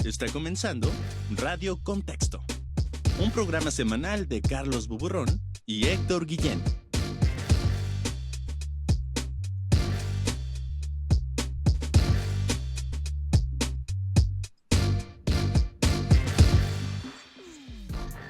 Está comenzando Radio Contexto, un programa semanal de Carlos Buburrón y Héctor Guillén.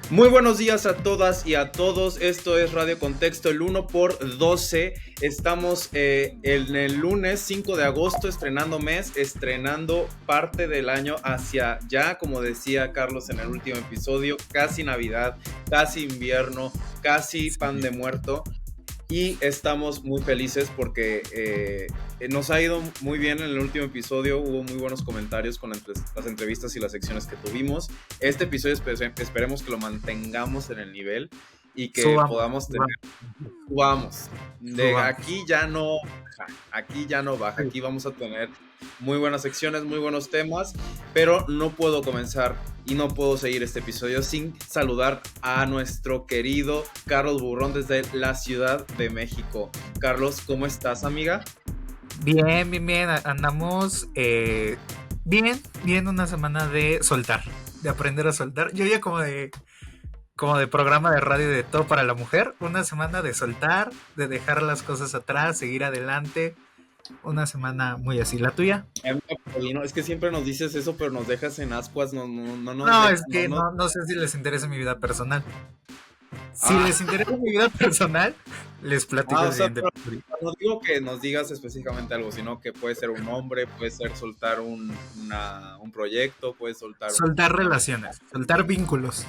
Muy buenos días a todas y a todos, esto es Radio Contexto, el 1x12, estamos en el lunes 5 de agosto estrenando mes, estrenando parte del año hacia ya, como decía Carlos en el último episodio, casi Navidad, casi invierno, casi pan de muerto. Y estamos muy felices porque nos ha ido muy bien en el último episodio, hubo muy buenos comentarios con las entrevistas y las secciones que tuvimos. Este episodio esperemos que lo mantengamos en el nivel y que podamos tener... Subamos. Aquí ya no baja, aquí vamos a tener muy buenas secciones, muy buenos temas, pero no puedo comenzar y no puedo seguir este episodio sin saludar a nuestro querido Carlos Buburrón desde la Ciudad de México. Carlos, ¿cómo estás, amiga? Bien, andamos bien, una semana de soltar, de aprender a soltar. Yo ya como de programa de radio de Todo para la Mujer, una semana de soltar, de dejar las cosas atrás, seguir adelante. Una semana muy así. ¿La tuya? Es que siempre nos dices eso, pero nos dejas en ascuas. No sé si les interesa mi vida personal. Si les interesa mi vida personal, les platico. No digo que nos digas específicamente algo, sino que puede ser un hombre, puede ser soltar un proyecto, puede soltar relaciones, soltar vínculos.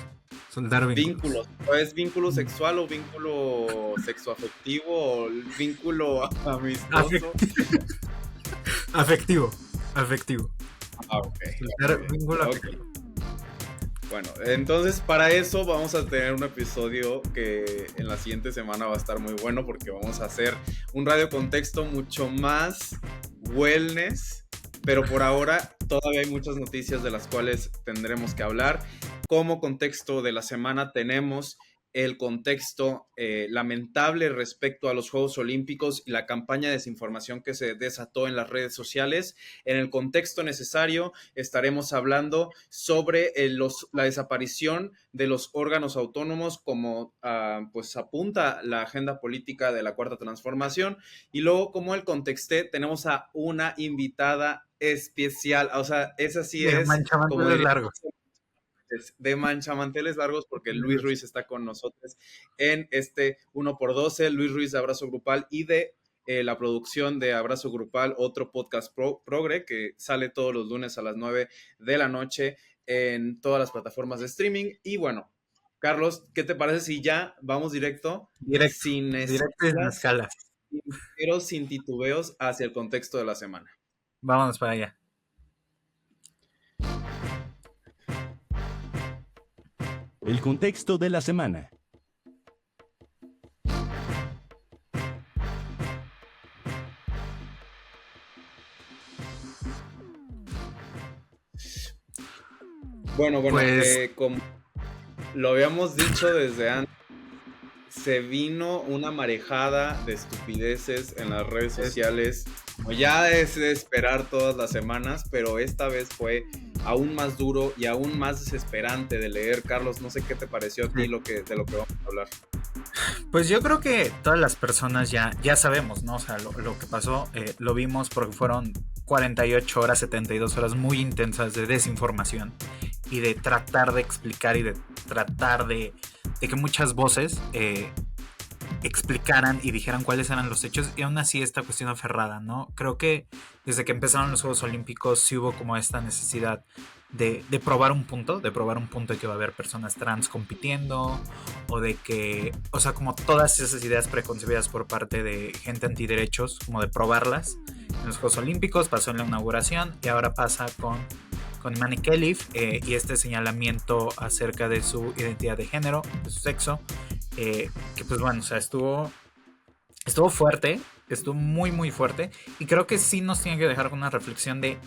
¿Es vínculo sexual o vínculo sexoafectivo o vínculo amistoso? Afectivo. Ok. Vínculo afectivo. Bueno, entonces para eso vamos a tener un episodio que en la siguiente semana va a estar muy bueno porque vamos a hacer un radio contexto mucho más wellness, pero por ahora todavía hay muchas noticias de las cuales tendremos que hablar. Como contexto de la semana tenemos el contexto lamentable respecto a los Juegos Olímpicos y la campaña de desinformación que se desató en las redes sociales. En el contexto necesario estaremos hablando sobre la desaparición de los órganos autónomos como pues apunta la agenda política de la Cuarta Transformación. Y luego, como el contexté, tenemos a una invitada especial, o sea, esa sí de es como largos. De manchamanteles largos, porque Luis Ruiz está con nosotros en este 1x12, Luis Ruiz de Abrazo Grupal y de la producción de Abrazo Grupal, otro podcast progre que sale todos los lunes a las 9 de la noche en todas las plataformas de streaming. Y bueno, Carlos, ¿qué te parece si ya vamos directo sin escalas, pero sin titubeos hacia el contexto de la semana? Vámonos para allá. El contexto de la semana. Bueno, pues, como lo habíamos dicho desde antes, se vino una marejada de estupideces en las redes sociales. Ya es de esperar todas las semanas, pero esta vez fue aún más duro y aún más desesperante de leer. Carlos, no sé qué te pareció a ti de lo que vamos a hablar. Pues yo creo que todas las personas ya sabemos, ¿no? O sea, lo que pasó, lo vimos porque fueron 48 horas, 72 horas muy intensas de desinformación y de tratar de explicar y de tratar de que muchas voces explicaran y dijeran cuáles eran los hechos, y aún así esta cuestión aferrada, ¿no? Creo que desde que empezaron los Juegos Olímpicos sí hubo como esta necesidad de probar un punto de que va a haber personas trans compitiendo, o de que, o sea, como todas esas ideas preconcebidas por parte de gente antiderechos, como de probarlas en los Juegos Olímpicos. Pasó en la inauguración y ahora pasa con Imani Khelif y este señalamiento acerca de su identidad de género, de su sexo, que pues bueno, o sea, estuvo fuerte, estuvo muy muy fuerte, y creo que sí nos tiene que dejar con una reflexión de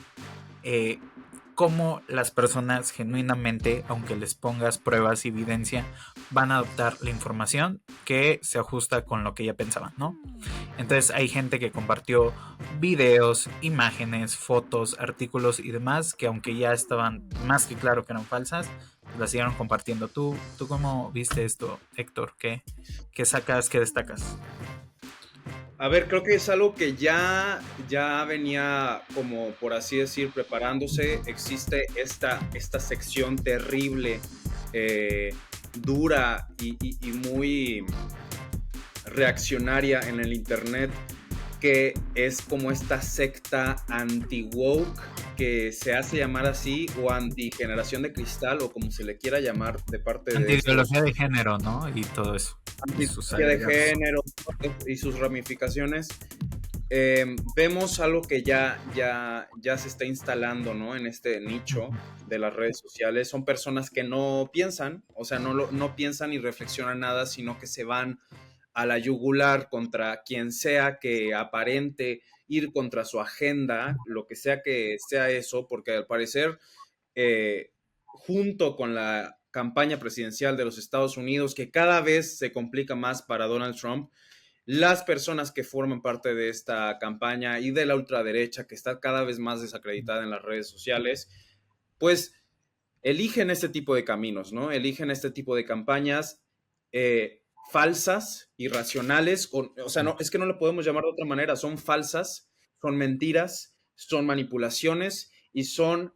cómo las personas genuinamente, aunque les pongas pruebas y evidencia, van a adoptar la información que se ajusta con lo que ya pensaban, ¿no? Entonces hay gente que compartió videos, imágenes, fotos, artículos y demás que aunque ya estaban más que claro que eran falsas, las siguieron compartiendo. ¿Tú cómo viste esto, Héctor? ¿Qué sacas, qué destacas? A ver, creo que es algo que ya venía, como por así decir, preparándose. Existe esta sección terrible, eh, dura y muy reaccionaria en el internet, que es como esta secta anti-woke, que se hace llamar así, o anti-generación de cristal, o como se le quiera llamar, de parte de estos Anti-ideología de género, ¿no? Y todo eso. Y sus anti-ideología de agregados. género y sus ramificaciones. Vemos algo que ya se está instalando, ¿no? En este nicho de las redes sociales. Son personas que no piensan, o sea, no piensan ni reflexionan nada, sino que se van a la yugular contra quien sea que aparente ir contra su agenda, lo que sea eso, porque al parecer, junto con la campaña presidencial de los Estados Unidos, que cada vez se complica más para Donald Trump, las personas que forman parte de esta campaña y de la ultraderecha, que está cada vez más desacreditada en las redes sociales, pues eligen este tipo de caminos, ¿no? Eligen este tipo de campañas falsas, irracionales, o sea, no, es que no lo podemos llamar de otra manera, son falsas, son mentiras, son manipulaciones y son,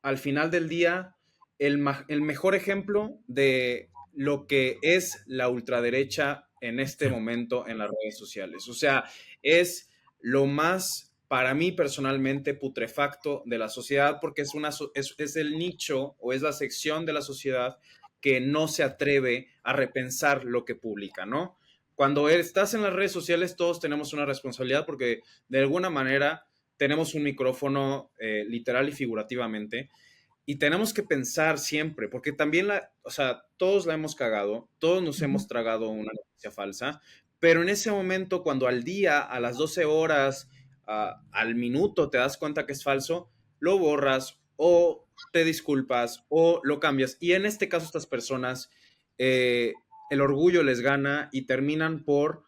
al final del día, el mejor ejemplo de lo que es la ultraderecha en este Sí, momento en las redes sociales. O sea, es lo más, para mí personalmente, putrefacto de la sociedad, porque es el nicho o es la sección de la sociedad que no se atreve a repensar lo que publica, ¿no? Cuando estás en las redes sociales, todos tenemos una responsabilidad porque de alguna manera tenemos un micrófono, literal y figurativamente, y tenemos que pensar siempre, porque también o sea, todos la hemos cagado, todos nos hemos tragado una noticia falsa, pero en ese momento, cuando al día, a las 12 horas, al minuto te das cuenta que es falso, lo borras o te disculpas o lo cambias. Y en este caso, estas personas, el orgullo les gana y terminan por,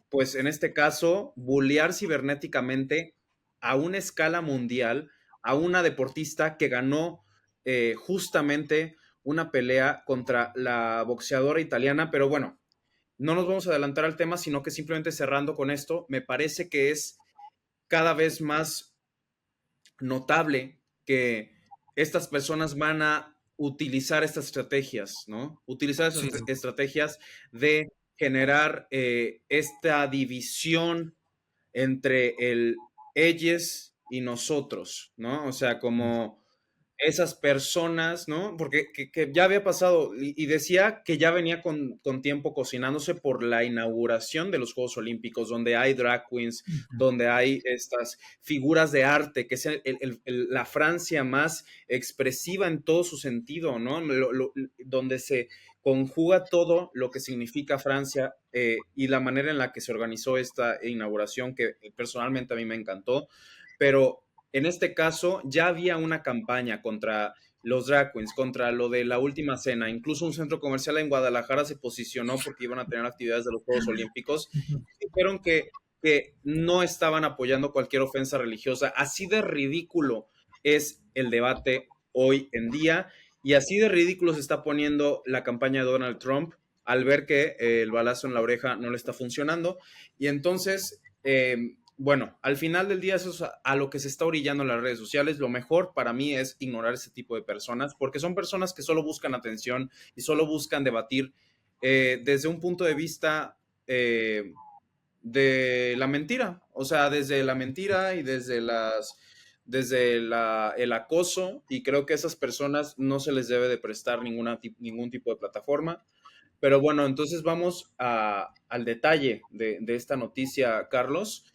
pues en este caso, bullear cibernéticamente a una escala mundial a una deportista que ganó, justamente una pelea contra la boxeadora italiana, pero bueno, no nos vamos a adelantar al tema, sino que simplemente cerrando con esto, me parece que es cada vez más notable que estas personas van a utilizar estas estrategias, ¿no? Utilizar esas sí, sí. estrategias de generar, esta división entre el ellos y nosotros, ¿no? O sea, como esas personas, ¿no? Porque que ya había pasado y decía que ya venía con tiempo cocinándose por la inauguración de los Juegos Olímpicos, donde hay drag queens, donde hay estas figuras de arte, que es la Francia más expresiva en todo su sentido, ¿no? Donde se conjuga todo lo que significa Francia, y la manera en la que se organizó esta inauguración, que personalmente a mí me encantó, pero en este caso ya había una campaña contra los drag queens, contra lo de la última cena. Incluso un centro comercial en Guadalajara se posicionó porque iban a tener actividades de los Juegos Olímpicos. Dijeron que no estaban apoyando cualquier ofensa religiosa. Así de ridículo es el debate hoy en día y así de ridículo se está poniendo la campaña de Donald Trump al ver que, el balazo en la oreja no le está funcionando. Y entonces, bueno, al final del día eso es a lo que se está orillando en las redes sociales. Lo mejor para mí es ignorar ese tipo de personas, porque son personas que solo buscan atención y solo buscan debatir, desde un punto de vista, de la mentira, o sea, desde la mentira y el acoso, y creo que a esas personas no se les debe de prestar ningún tipo de plataforma. Pero bueno, entonces vamos al detalle de esta noticia, Carlos,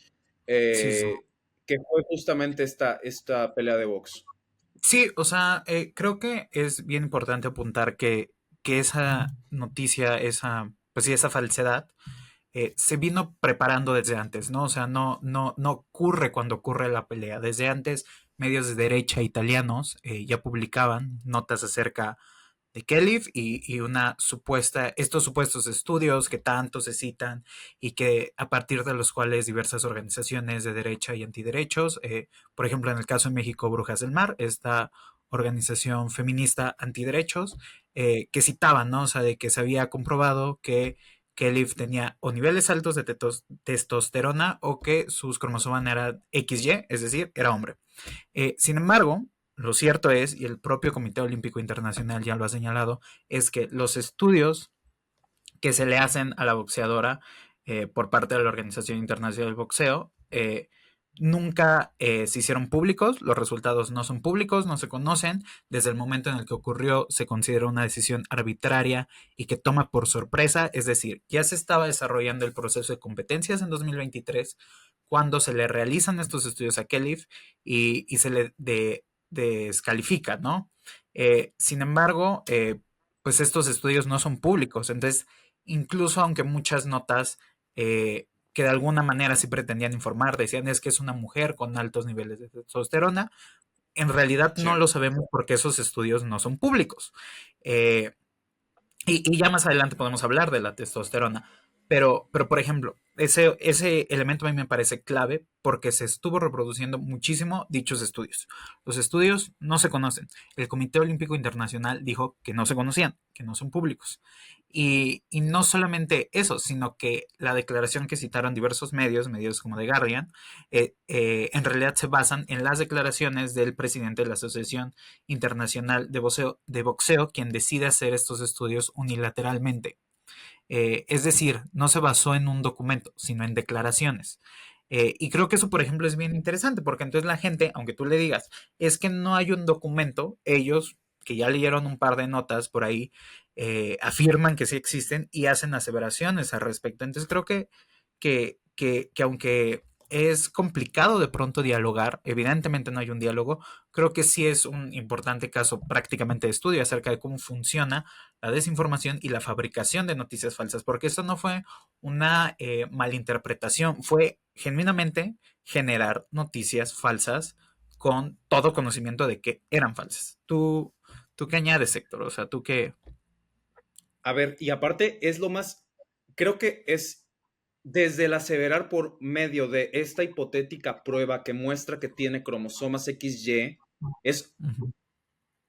Sí, sí. que fue justamente esta pelea de box. Sí, o sea, creo que es bien importante apuntar que esa noticia, pues sí, esa falsedad, se vino preparando desde antes, ¿no? O sea, no ocurre cuando ocurre la pelea. Desde antes, medios de derecha italianos ya publicaban notas acerca de Kelly y una supuesta, estos supuestos estudios que tanto se citan y que a partir de los cuales diversas organizaciones de derecha y antiderechos, por ejemplo en el caso de México, Brujas del Mar, esta organización feminista antiderechos, que citaban, ¿no? O sea, de que se había comprobado que Kelly tenía o niveles altos de testosterona o que sus cromosomas eran XY, es decir, era hombre. Sin embargo, lo cierto es, y el propio Comité Olímpico Internacional ya lo ha señalado, es que los estudios que se le hacen a la boxeadora por parte de la Organización Internacional del Boxeo nunca se hicieron públicos, los resultados no son públicos, no se conocen, desde el momento en el que ocurrió se considera una decisión arbitraria y que toma por sorpresa, es decir, ya se estaba desarrollando el proceso de competencias en 2023 cuando se le realizan estos estudios a Kelly y se le descalifica, ¿no? Sin embargo, pues estos estudios no son públicos, entonces incluso aunque muchas notas que de alguna manera sí pretendían informar, decían es que es una mujer con altos niveles de testosterona, en realidad Sí. no lo sabemos porque esos estudios no son públicos. Eh, y ya más adelante podemos hablar de la testosterona. Pero por ejemplo, ese elemento a mí me parece clave porque se estuvo reproduciendo muchísimo dichos estudios. Los estudios no se conocen. El Comité Olímpico Internacional dijo que no se conocían, que no son públicos. Y no solamente eso, sino que la declaración que citaron diversos medios como The Guardian, en realidad se basan en las declaraciones del presidente de la Asociación Internacional de Boxeo, quien decide hacer estos estudios unilateralmente. Es decir, no se basó en un documento, sino en declaraciones. Y creo que eso, por ejemplo, es bien interesante, porque entonces la gente, aunque tú le digas, es que no hay un documento, ellos, que ya leyeron un par de notas por ahí, afirman que sí existen y hacen aseveraciones al respecto. Entonces creo que aunque es complicado de pronto dialogar, evidentemente no hay un diálogo, creo que sí es un importante caso prácticamente de estudio acerca de cómo funciona la desinformación y la fabricación de noticias falsas, porque esto no fue una malinterpretación, fue genuinamente generar noticias falsas con todo conocimiento de que eran falsas. ¿Tú qué añades, Héctor? O sea, tú qué... A ver, y aparte es lo más, creo que es desde el aseverar por medio de esta hipotética prueba que muestra que tiene cromosomas XY, es, Ujú,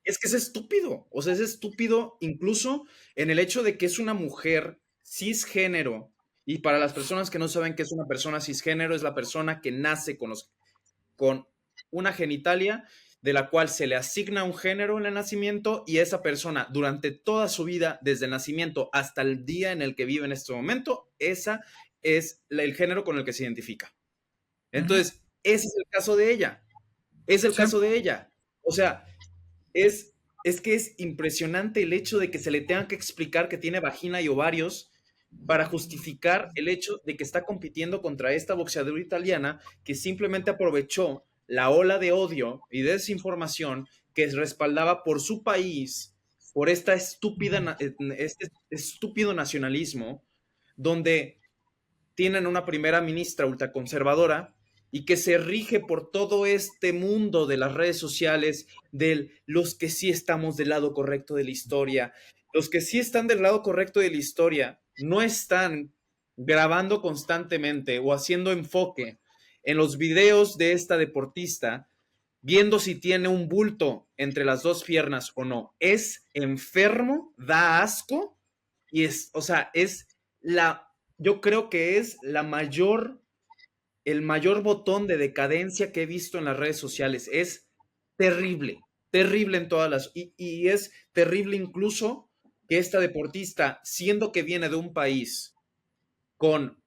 es que es estúpido. O sea, es estúpido incluso en el hecho de que es una mujer cisgénero. Y para las personas que no saben que es una persona cisgénero, es la persona que nace con una genitalia de la cual se le asigna un género en el nacimiento y esa persona durante toda su vida, desde el nacimiento hasta el día en el que vive en este momento, esa es el género con el que se identifica. ujú. Entonces, ese es el caso de ella. Es el Sí. caso de ella. O sea, es, es que es impresionante el hecho de que se le tenga que explicar que tiene vagina y ovarios para justificar el hecho de que está compitiendo contra esta boxeadora italiana que simplemente aprovechó la ola de odio y desinformación que respaldaba por su país, por esta este estúpido nacionalismo, donde tienen una primera ministra ultraconservadora y que se rige por todo este mundo de las redes sociales, de los que sí estamos del lado correcto de la historia. Los que sí están del lado correcto de la historia no están grabando constantemente o haciendo enfoque en los videos de esta deportista, viendo si tiene un bulto entre las dos piernas o no. Es enfermo, da asco y es, o sea, es la, yo creo que es el mayor botón de decadencia que he visto en las redes sociales. Es terrible, terrible en todas y es terrible incluso que esta deportista, siendo que viene de un país con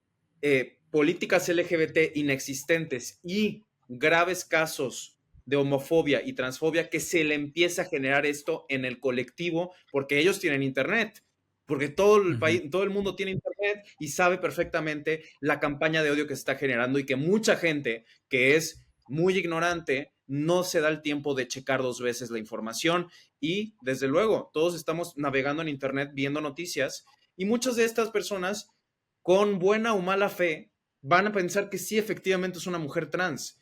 políticas LGBT inexistentes y graves casos de homofobia y transfobia, que se le empieza a generar esto en el colectivo, porque ellos tienen internet, porque todo el Ujú. país, todo el mundo tiene internet y sabe perfectamente la campaña de odio que se está generando y que mucha gente que es muy ignorante no se da el tiempo de checar dos veces la información y desde luego todos estamos navegando en internet viendo noticias y muchas de estas personas con buena o mala fe van a pensar que sí efectivamente es una mujer trans.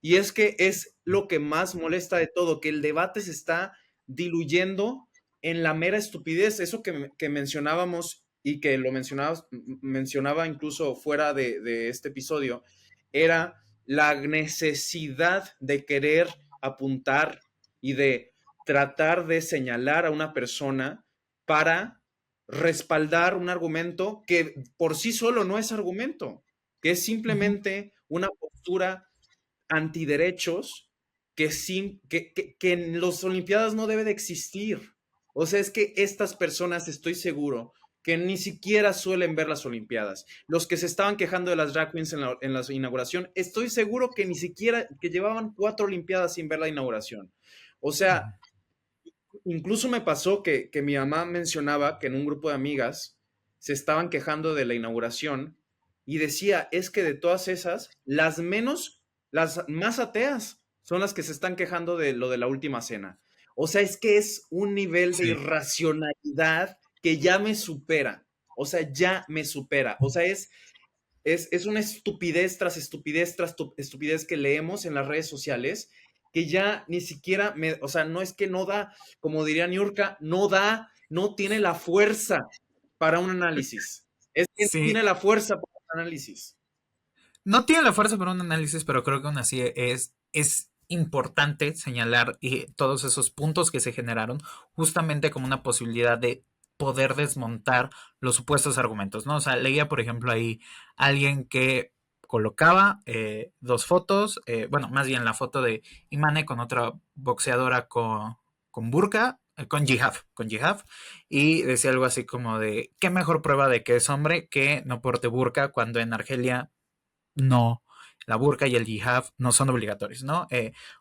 Y es que es lo que más molesta de todo, que el debate se está diluyendo en la mera estupidez, eso que mencionábamos y que lo mencionaba incluso fuera de este episodio, era la necesidad de querer apuntar y de tratar de señalar a una persona para respaldar un argumento que por sí solo no es argumento, que es simplemente una postura antiderechos que en las Olimpiadas no debe de existir. O sea, es que estas personas, estoy seguro, que ni siquiera suelen ver las Olimpiadas. Los que se estaban quejando de las drag queens en la inauguración, estoy seguro que ni siquiera, que llevaban 4 Olimpiadas sin ver la inauguración. O sea, incluso me pasó que mi mamá mencionaba que en un grupo de amigas se estaban quejando de la inauguración y decía, es que de todas esas, las más ateas son las que se están quejando de lo de la última cena. O sea, es que es un nivel de Sí. irracionalidad que ya me supera. O sea, ya me supera. O sea, es una estupidez tras estupidez tras estupidez que leemos en las redes sociales que ya ni siquiera o sea, no es que no da, como diría Niurka, no tiene la fuerza para un análisis. Es que no Sí, tiene la fuerza para un análisis. no tiene la fuerza para un análisis, pero creo que aún así es importante señalar todos esos puntos que se generaron justamente como una posibilidad de poder desmontar los supuestos argumentos, ¿no? O sea, leía, por ejemplo, ahí alguien que colocaba 2 fotos, bueno, más bien la foto de Imane con otra boxeadora con burka, con jihad, y decía algo así como de, ¿qué mejor prueba de que es hombre que no porte burka cuando en Argelia no, la burka y el hijab no son obligatorios, ¿no?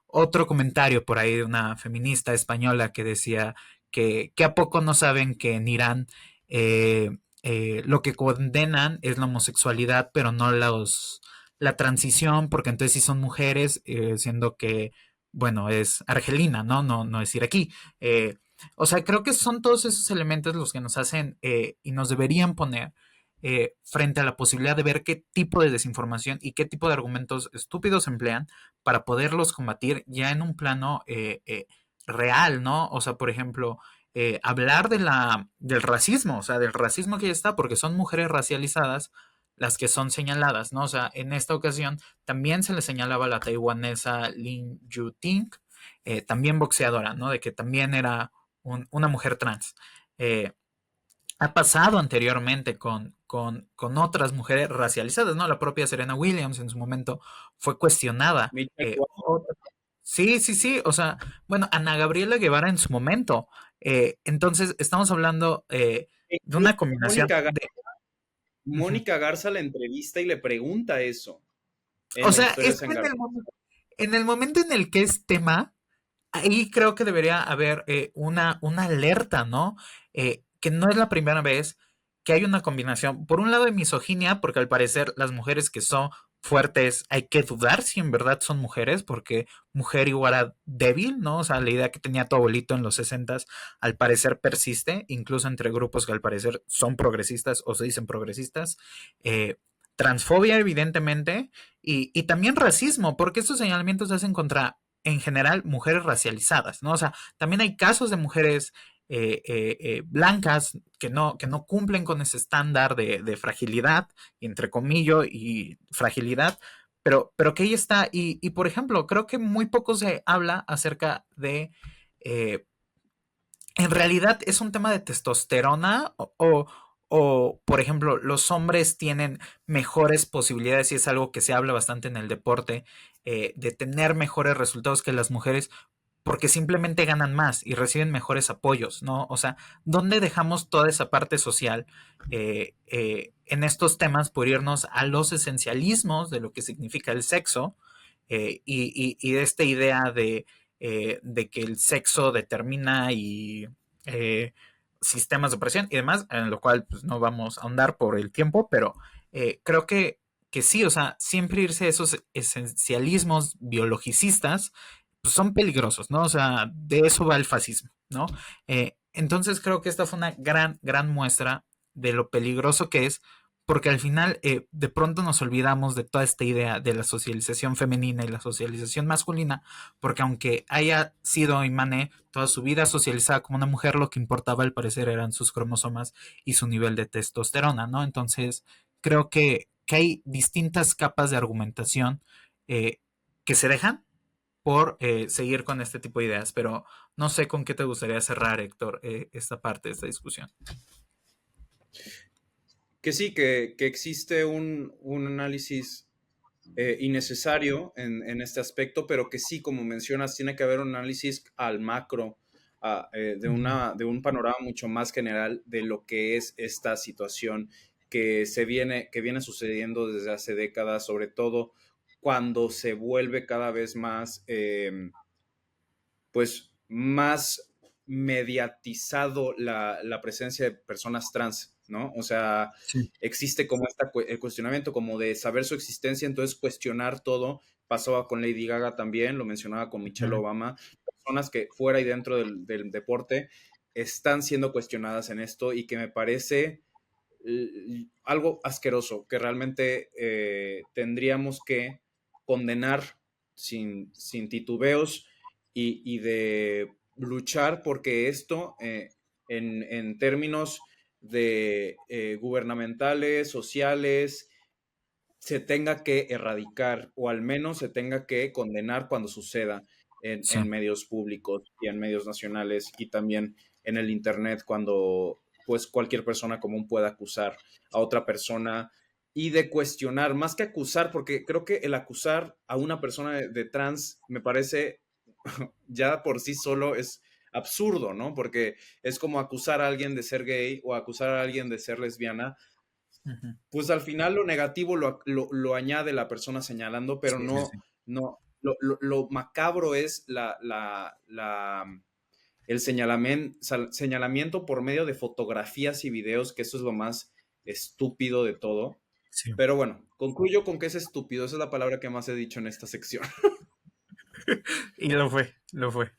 Otro comentario por ahí de una feminista española que decía que a poco no saben que en Irán lo que condenan es la homosexualidad, pero no la transición, porque entonces sí son mujeres, siendo que, bueno, es argelina, ¿no? No es iraquí. O sea, creo que son todos esos elementos los que nos hacen y nos deberían poner frente a la posibilidad de ver qué tipo de desinformación y qué tipo de argumentos estúpidos emplean para poderlos combatir ya en un plano real, ¿no? O sea, por ejemplo, hablar del racismo, o sea, del racismo que ya está, porque son mujeres racializadas las que son señaladas, ¿no? O sea, en esta ocasión también se le señalaba a la taiwanesa Lin Yuting, también boxeadora, ¿no? De que también era una mujer trans. Eh, ha pasado anteriormente con otras mujeres racializadas, ¿no? La propia Serena Williams en su momento fue cuestionada. Sí, sí, sí, o sea, bueno, Ana Gabriela Guevara en su momento. Entonces, estamos hablando de una combinación Mónica, de... Ujú. Mónica Garza la entrevista y le pregunta eso O en sea, Historias es en que Garza. en el momento en el que es tema, ahí creo que debería haber una alerta, ¿no? Que no es la primera vez que hay una combinación, por un lado de misoginia, porque al parecer las mujeres que son fuertes hay que dudar si en verdad son mujeres, porque mujer igual a débil, ¿no? O sea, la idea que tenía tu abuelito en los 60 al parecer persiste, incluso entre grupos que al parecer son progresistas o se dicen progresistas. Eh, Transfobia, evidentemente, y también racismo, porque estos señalamientos se hacen contra en general mujeres racializadas, ¿no? O sea, también hay casos de mujeres blancas que no cumplen con ese estándar de fragilidad, entre comillas, y fragilidad, pero que ahí está. Y, por ejemplo, creo que muy poco se habla acerca de eh, en realidad es un tema de testosterona o, por ejemplo, los hombres tienen mejores posibilidades y es algo que se habla bastante en el deporte, de tener mejores resultados que las mujeres porque simplemente ganan más y reciben mejores apoyos, ¿no? O sea, ¿dónde dejamos toda esa parte social en estos temas por irnos a los esencialismos de lo que significa el sexo y de esta idea de que el sexo determina y sistemas de opresión y demás, en lo cual pues, no vamos a ahondar por el tiempo, pero creo que sí, o sea, siempre irse a esos esencialismos biologicistas pues, son peligrosos, ¿no? O sea, de eso va el fascismo, ¿no? Entonces creo que esta fue una gran muestra de lo peligroso que es porque al final de pronto nos olvidamos de toda esta idea de la socialización femenina y la socialización masculina, porque aunque haya sido Imane toda su vida socializada como una mujer, lo que importaba al parecer eran sus cromosomas y su nivel de testosterona, ¿no? Entonces creo que hay distintas capas de argumentación eh, que se dejan por seguir con este tipo de ideas, pero no sé con qué te gustaría cerrar, Héctor, esta parte de esta discusión. Que sí, que existe un análisis innecesario en este aspecto, pero que sí, como mencionas, tiene que haber un análisis al macro, de un panorama mucho más general de lo que es esta situación que viene sucediendo desde hace décadas, sobre todo cuando se vuelve cada vez más, pues, más mediatizado la presencia de personas trans, ¿no? O sea, Sí. existe como el cuestionamiento como de saber su existencia, entonces cuestionar todo. Pasaba con Lady Gaga también, lo mencionaba con Michelle Obama. Personas que fuera y dentro del deporte están siendo cuestionadas en esto y que me parece algo asqueroso, que realmente tendríamos que condenar sin titubeos y de luchar porque esto, en términos de gubernamentales, sociales, se tenga que erradicar o al menos se tenga que condenar cuando suceda Sí. en medios públicos y en medios nacionales y también en el internet cuando pues cualquier persona común pueda acusar a otra persona y de cuestionar, más que acusar, porque creo que el acusar a una persona de trans me parece ya por sí solo es absurdo, ¿no? Porque es como acusar a alguien de ser gay o acusar a alguien de ser lesbiana, Ujú. pues al final lo negativo lo añade la persona señalando, pero Sí, sí, sí. no, lo macabro es el señalamiento por medio de fotografías y videos, que eso es lo más estúpido de todo. Sí. Pero bueno, concluyo con que es estúpido, esa es la palabra que más he dicho en esta sección. Y lo fue, lo fue.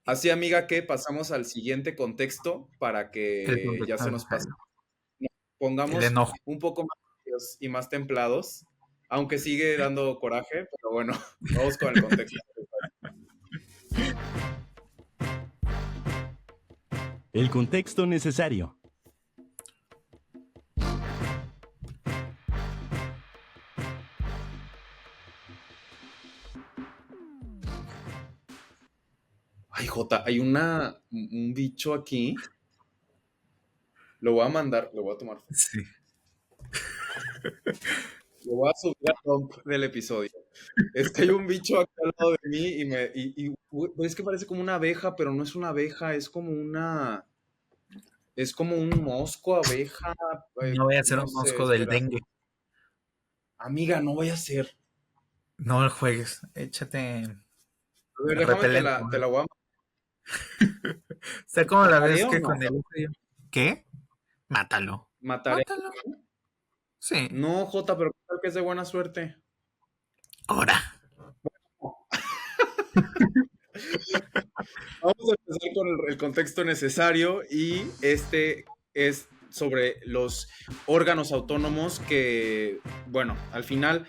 Así, amiga, que pasamos al siguiente contexto para El que ya contexto se nos pase. necesario. El Pongamos enojo. un poco más serios y más templados, aunque sigue dando coraje, pero bueno, vamos con el contexto. El contexto necesario. Ay, Jota, hay un bicho aquí. Lo voy a mandar, lo voy a tomar. Sí. Lo voy a subir al dump del episodio. Es que hay un bicho acá al lado de mí es que parece como una abeja, pero no es una abeja, es como un mosco, abeja, No voy a hacer no un sé, mosco del espera. dengue. Amiga, no voy a hacer. No lo juegues. Échate A ver, déjame, repelente. te la voy a Está como la mataré vez o que no. con el... ¿Qué? Mátalo. Mataré. Mátalo. Sí. No, Jota, pero creo que es de buena suerte. Ahora. Vamos a empezar con el contexto necesario y este es sobre los órganos autónomos que, bueno, al final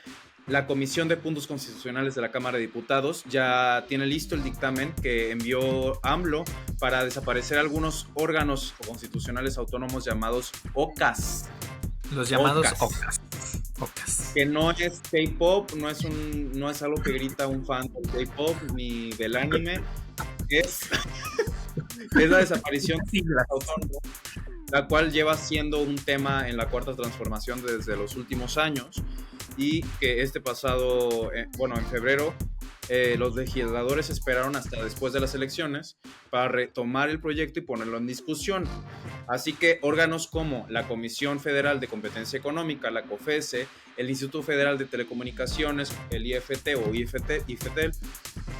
la Comisión de Puntos Constitucionales de la Cámara de Diputados ya tiene listo el dictamen que envió AMLO para desaparecer algunos órganos constitucionales autónomos llamados OCAS. Los llamados OCAS. Ocas. Que no es K-pop, no es algo que grita un fan del K-pop ni del anime, es la desaparición autónoma, la cual lleva siendo un tema en la Cuarta Transformación desde los últimos años y que este pasado, en febrero, los legisladores esperaron hasta después de las elecciones para retomar el proyecto y ponerlo en discusión. Así que órganos como la Comisión Federal de Competencia Económica, la COFESE, el Instituto Federal de Telecomunicaciones, el IFT o IFETEL,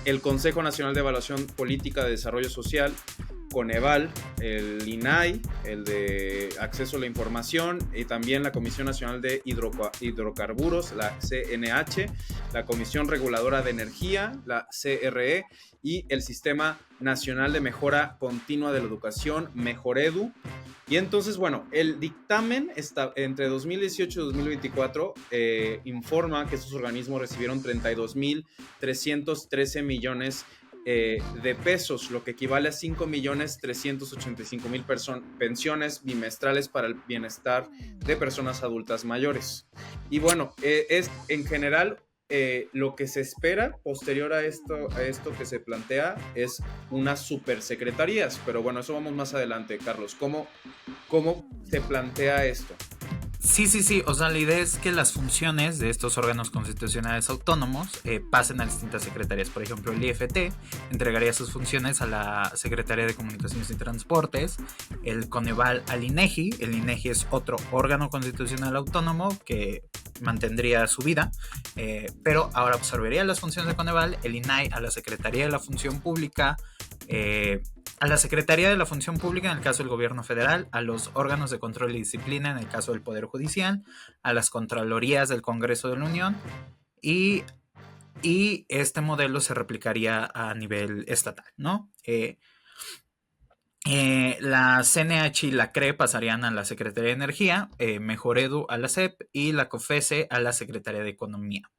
el Consejo Nacional de Evaluación Política de Desarrollo Social, Coneval, el INAI, el de Acceso a la Información, y también la Comisión Nacional de Hidrocarburos, la CNH, la Comisión Reguladora de Energía, la CRE, y el Sistema Nacional de Mejora Continua de la Educación, Mejoredu. Y entonces, bueno, el dictamen está entre 2018 y 2024 informa que estos organismos recibieron 32.313 millones de pesos, lo que equivale a 5.385.000 pensiones bimestrales para el bienestar de personas adultas mayores. Y bueno, es en general lo que se espera posterior a esto que se plantea es unas supersecretarías, pero bueno, eso vamos más adelante. Carlos, ¿cómo se plantea esto? Sí. O sea, la idea es que las funciones de estos órganos constitucionales autónomos pasen a distintas secretarías. Por ejemplo, el IFT entregaría sus funciones a la Secretaría de Comunicaciones y Transportes, el Coneval al INEGI. El INEGI es otro órgano constitucional autónomo que mantendría su vida, pero ahora absorbería las funciones de Coneval, el INAI a la Secretaría de la Función Pública, a la Secretaría de la Función Pública en el caso del Gobierno Federal, a los órganos de control y disciplina en el caso del Poder Judicial, a las Contralorías del Congreso de la Unión, y este modelo se replicaría a nivel estatal, ¿no? La CNH y la CRE pasarían a la Secretaría de Energía, Mejoredu a la SEP y la COFESE a la Secretaría de Economía.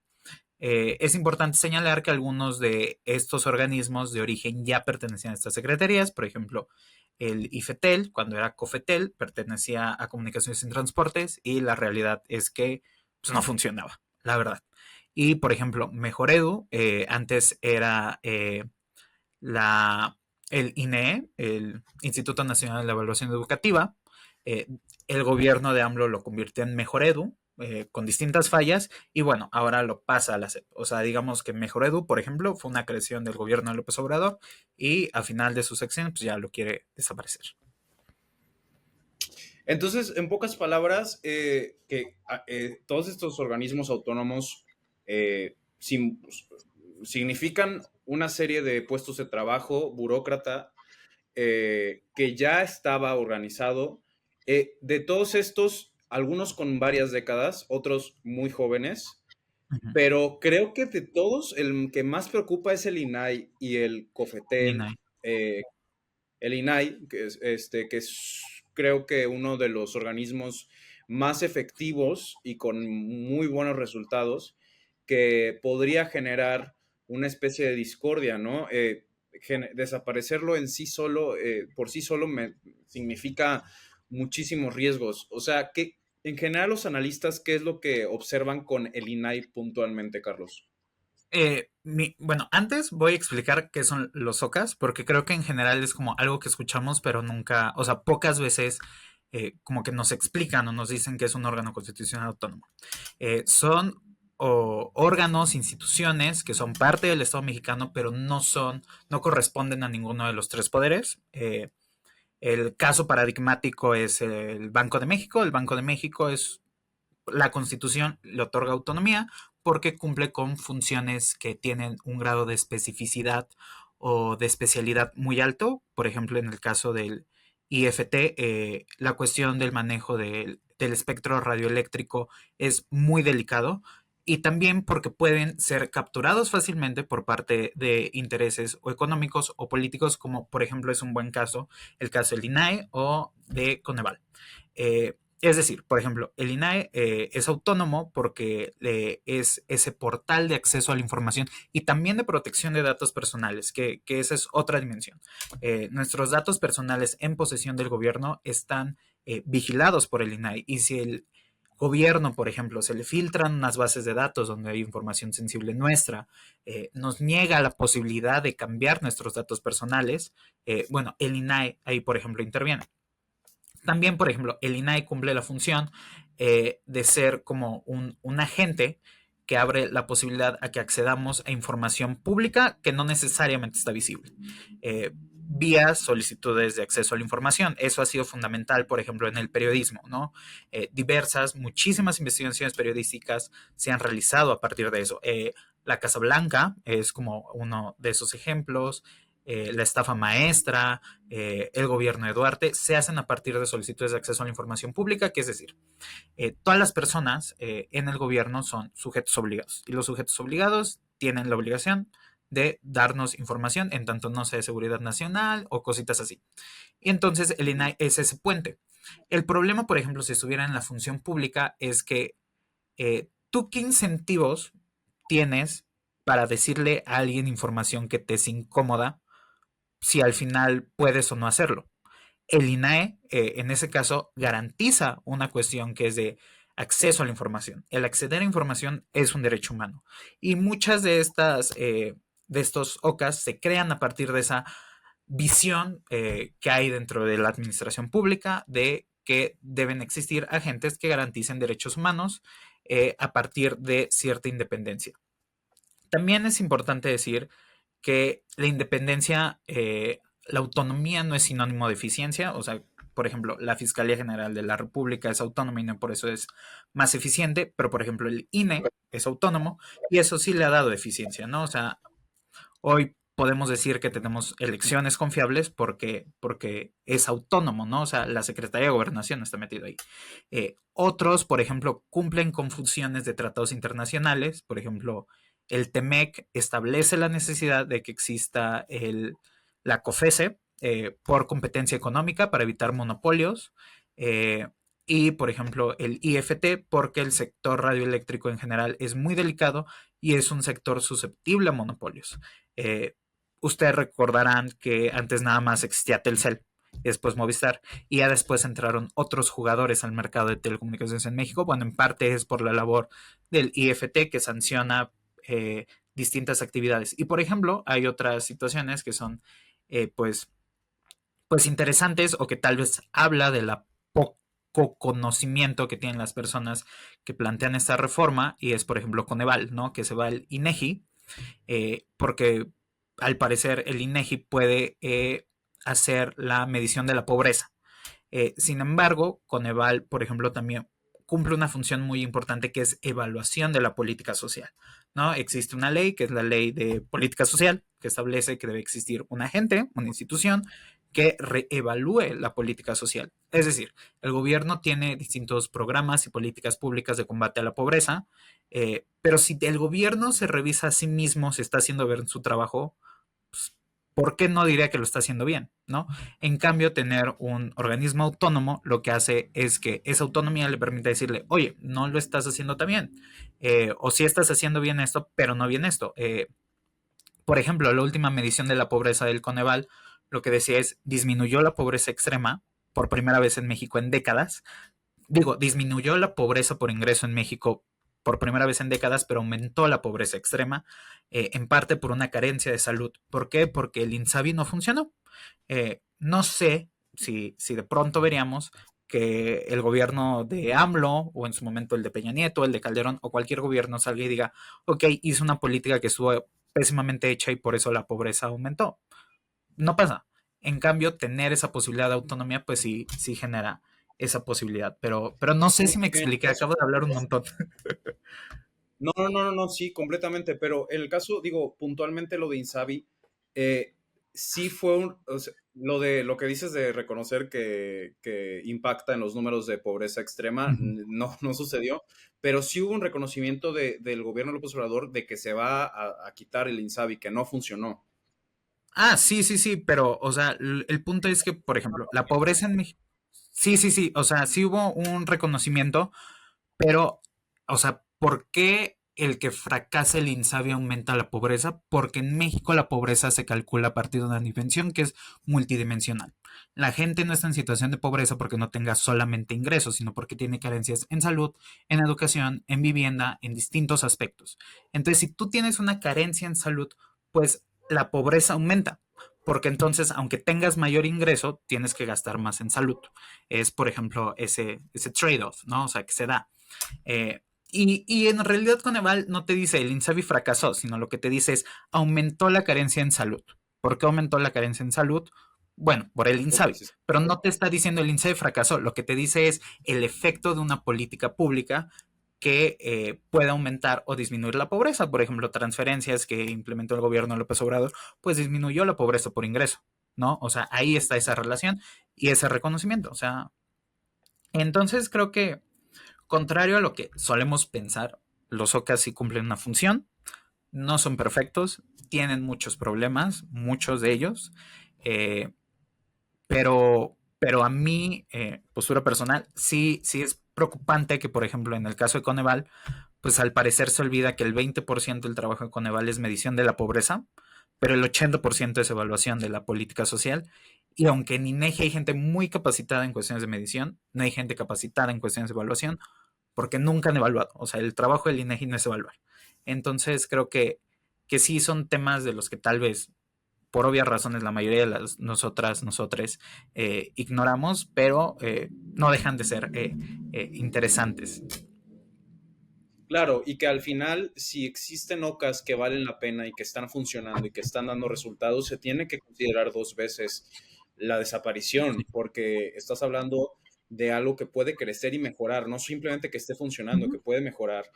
Es importante señalar que algunos de estos organismos de origen ya pertenecían a estas secretarías. Por ejemplo, el IFETEL, cuando era COFETEL, pertenecía a Comunicaciones y Transportes, y la realidad es que pues, no funcionaba, la verdad. Y, por ejemplo, Mejoredu, antes era el INEE, el Instituto Nacional de Evaluación Educativa. El gobierno de AMLO lo convirtió en Mejoredu, con distintas fallas, y bueno, ahora lo pasa a la SEP. O sea, digamos que Mejoredu, por ejemplo, fue una creación del gobierno de López Obrador, y a final de su sección pues ya lo quiere desaparecer. Entonces, en pocas palabras, todos estos organismos autónomos significan una serie de puestos de trabajo, burócrata, que ya estaba organizado. De todos estos, algunos con varias décadas, otros muy jóvenes, pero creo que de todos, el que más preocupa es el INAI y el COFETEL. El INAI, que es creo que uno de los organismos más efectivos y con muy buenos resultados, que podría generar una especie de discordia, ¿no? Desaparecerlo en sí solo, por sí solo, significa muchísimos riesgos. O sea, en general los analistas, ¿qué es lo que observan con el INAI puntualmente, Carlos? Bueno, antes voy a explicar qué son los OCAS, porque creo que en general es como algo que escuchamos, pero nunca, o sea, pocas veces como que nos explican o nos dicen que es un órgano constitucional autónomo. Son órganos, instituciones que son parte del Estado mexicano, pero no corresponden a ninguno de los tres poderes. El caso paradigmático es el Banco de México. El Banco de México la Constitución le otorga autonomía porque cumple con funciones que tienen un grado de especificidad o de especialidad muy alto. Por ejemplo, en el caso del IFT, la cuestión del manejo del espectro radioeléctrico es muy delicado, y también porque pueden ser capturados fácilmente por parte de intereses o económicos o políticos, como por ejemplo es un buen caso el caso del INAE o de Coneval. Es decir, por ejemplo, el INAE es autónomo porque es ese portal de acceso a la información y también de protección de datos personales, que esa es otra dimensión. Nuestros datos personales en posesión del gobierno están vigilados por el INAE, y si el gobierno, por ejemplo, se le filtran unas bases de datos donde hay información sensible nuestra, nos niega la posibilidad de cambiar nuestros datos personales, bueno, el INAE ahí, por ejemplo, interviene. También, por ejemplo, el INAI cumple la función de ser como un agente que abre la posibilidad a que accedamos a información pública que no necesariamente está visible, vía solicitudes de acceso a la información. Eso ha sido fundamental, por ejemplo, en el periodismo, ¿no? Muchísimas investigaciones periodísticas se han realizado a partir de eso. La Casa Blanca es como uno de esos ejemplos. la estafa maestra, el gobierno de Duarte, se hacen a partir de solicitudes de acceso a la información pública, que es decir, todas las personas en el gobierno son sujetos obligados y los sujetos obligados tienen la obligación de darnos información en tanto no sea de seguridad nacional o cositas así. Y entonces el INAI es ese puente. El problema, por ejemplo, si estuviera en la función pública es que ¿tú qué incentivos tienes para decirle a alguien información que te es incómoda si al final puedes o no hacerlo? El INAE, en ese caso, garantiza una cuestión que es de acceso a la información. El acceder a información es un derecho humano. Y muchas de estos OCAS se crean a partir de esa visión que hay dentro de la administración pública de que deben existir agentes que garanticen derechos humanos a partir de cierta independencia. También es importante decir que la independencia, la autonomía no es sinónimo de eficiencia, o sea, por ejemplo, la Fiscalía General de la República es autónoma y no por eso es más eficiente, pero por ejemplo el INE es autónomo y eso sí le ha dado eficiencia, ¿no? O sea, hoy podemos decir que tenemos elecciones confiables porque es autónomo, ¿no? O sea, la Secretaría de Gobernación está metido ahí. Otros, por ejemplo, cumplen con funciones de tratados internacionales, por ejemplo, el TEMEC establece la necesidad de que exista la COFESE por competencia económica para evitar monopolios. Y, por ejemplo, el IFT porque el sector radioeléctrico en general es muy delicado y es un sector susceptible a monopolios. Eh, Ustedes recordarán que antes nada más existía Telcel, y después Movistar, y ya después entraron otros jugadores al mercado de telecomunicaciones en México. Bueno, en parte es por la labor del IFT que sanciona distintas actividades. Y por ejemplo, hay otras situaciones que son pues interesantes o que tal vez habla de la poco conocimiento que tienen las personas que plantean esta reforma y es por ejemplo Coneval, ¿no? Que se va el INEGI porque al parecer el INEGI puede hacer la medición de la pobreza. Sin embargo, Coneval, por ejemplo, también cumple una función muy importante que es evaluación de la política social, ¿no? Existe una ley, que es la ley de política social, que establece que debe existir un agente, una institución, que reevalúe la política social. Es decir, el gobierno tiene distintos programas y políticas públicas de combate a la pobreza, pero si el gobierno se revisa a sí mismo, se está haciendo ver su trabajo, pues, ¿por qué no diría que lo está haciendo bien? ¿No? En cambio, tener un organismo autónomo lo que hace es que esa autonomía le permite decirle, oye, no lo estás haciendo tan bien, o sí estás haciendo bien esto, pero no bien esto. Por ejemplo, la última medición de la pobreza del Coneval lo que decía es, disminuyó la pobreza extrema por primera vez en México en décadas. Digo, disminuyó la pobreza por ingreso en México por primera vez en décadas, pero aumentó la pobreza extrema, en parte por una carencia de salud. ¿Por qué? Porque el INSABI no funcionó. No sé si de pronto veríamos que el gobierno de AMLO o en su momento el de Peña Nieto, el de Calderón o cualquier gobierno salga y diga, ok, hizo una política que estuvo pésimamente hecha y por eso la pobreza aumentó. No pasa. En cambio, tener esa posibilidad de autonomía, pues sí genera esa posibilidad. Pero no sé si me expliqué, acabo de hablar un montón. No, no, no, no, no, sí, completamente, pero en el caso, digo, puntualmente lo de Insabi, sí fue o sea, lo que dices de reconocer que impacta en los números de pobreza extrema, no sucedió, pero sí hubo un reconocimiento del gobierno de López Obrador de que se va a quitar el Insabi, que no funcionó. Ah, sí, pero, o sea, el punto es que, por ejemplo, la pobreza en México. Sí, o sea, sí hubo un reconocimiento, pero, o sea, ¿por qué el que fracasa el INSABI aumenta la pobreza? Porque en México la pobreza se calcula a partir de una dimensión que es multidimensional. La gente no está en situación de pobreza porque no tenga solamente ingresos, sino porque tiene carencias en salud, en educación, en vivienda, en distintos aspectos. Entonces, si tú tienes una carencia en salud, pues la pobreza aumenta. Porque entonces, aunque tengas mayor ingreso, tienes que gastar más en salud. Es, por ejemplo, ese trade-off, ¿no? O sea, que se da. Eh, y en realidad Coneval no te dice el INSABI fracasó, sino lo que te dice es aumentó la carencia en salud. ¿Por qué aumentó la carencia en salud? Bueno, por el Ok, INSABI, sí, sí. pero no te está diciendo el INSABI fracasó, lo que te dice es el efecto de una política pública que pueda aumentar o disminuir la pobreza. Por ejemplo, transferencias que implementó el gobierno de López Obrador, pues disminuyó la pobreza por ingreso, ¿no? O sea, ahí está esa relación y ese reconocimiento. O sea, entonces creo que, contrario a lo que solemos pensar, los OCAS sí cumplen una función, no son perfectos, tienen muchos problemas, muchos de ellos, eh, pero a mí, postura personal, sí es preocupante que, por ejemplo, en el caso de Coneval, pues al parecer se olvida que el 20% del trabajo de Coneval es medición de la pobreza, pero el 80% es evaluación de la política social. Y aunque en INEGI hay gente muy capacitada en cuestiones de medición, no hay gente capacitada en cuestiones de evaluación, porque nunca han evaluado. O sea, el trabajo del INEGI no es evaluar. Entonces creo que sí son temas de los que tal vez, por obvias razones, la mayoría de nosotres, ignoramos, pero no dejan de ser interesantes. Claro, y que al final, si existen OCAs que valen la pena y que están funcionando y que están dando resultados, se tiene que considerar dos veces la desaparición, porque estás hablando de algo que puede crecer y mejorar, no simplemente que esté funcionando, que puede mejorar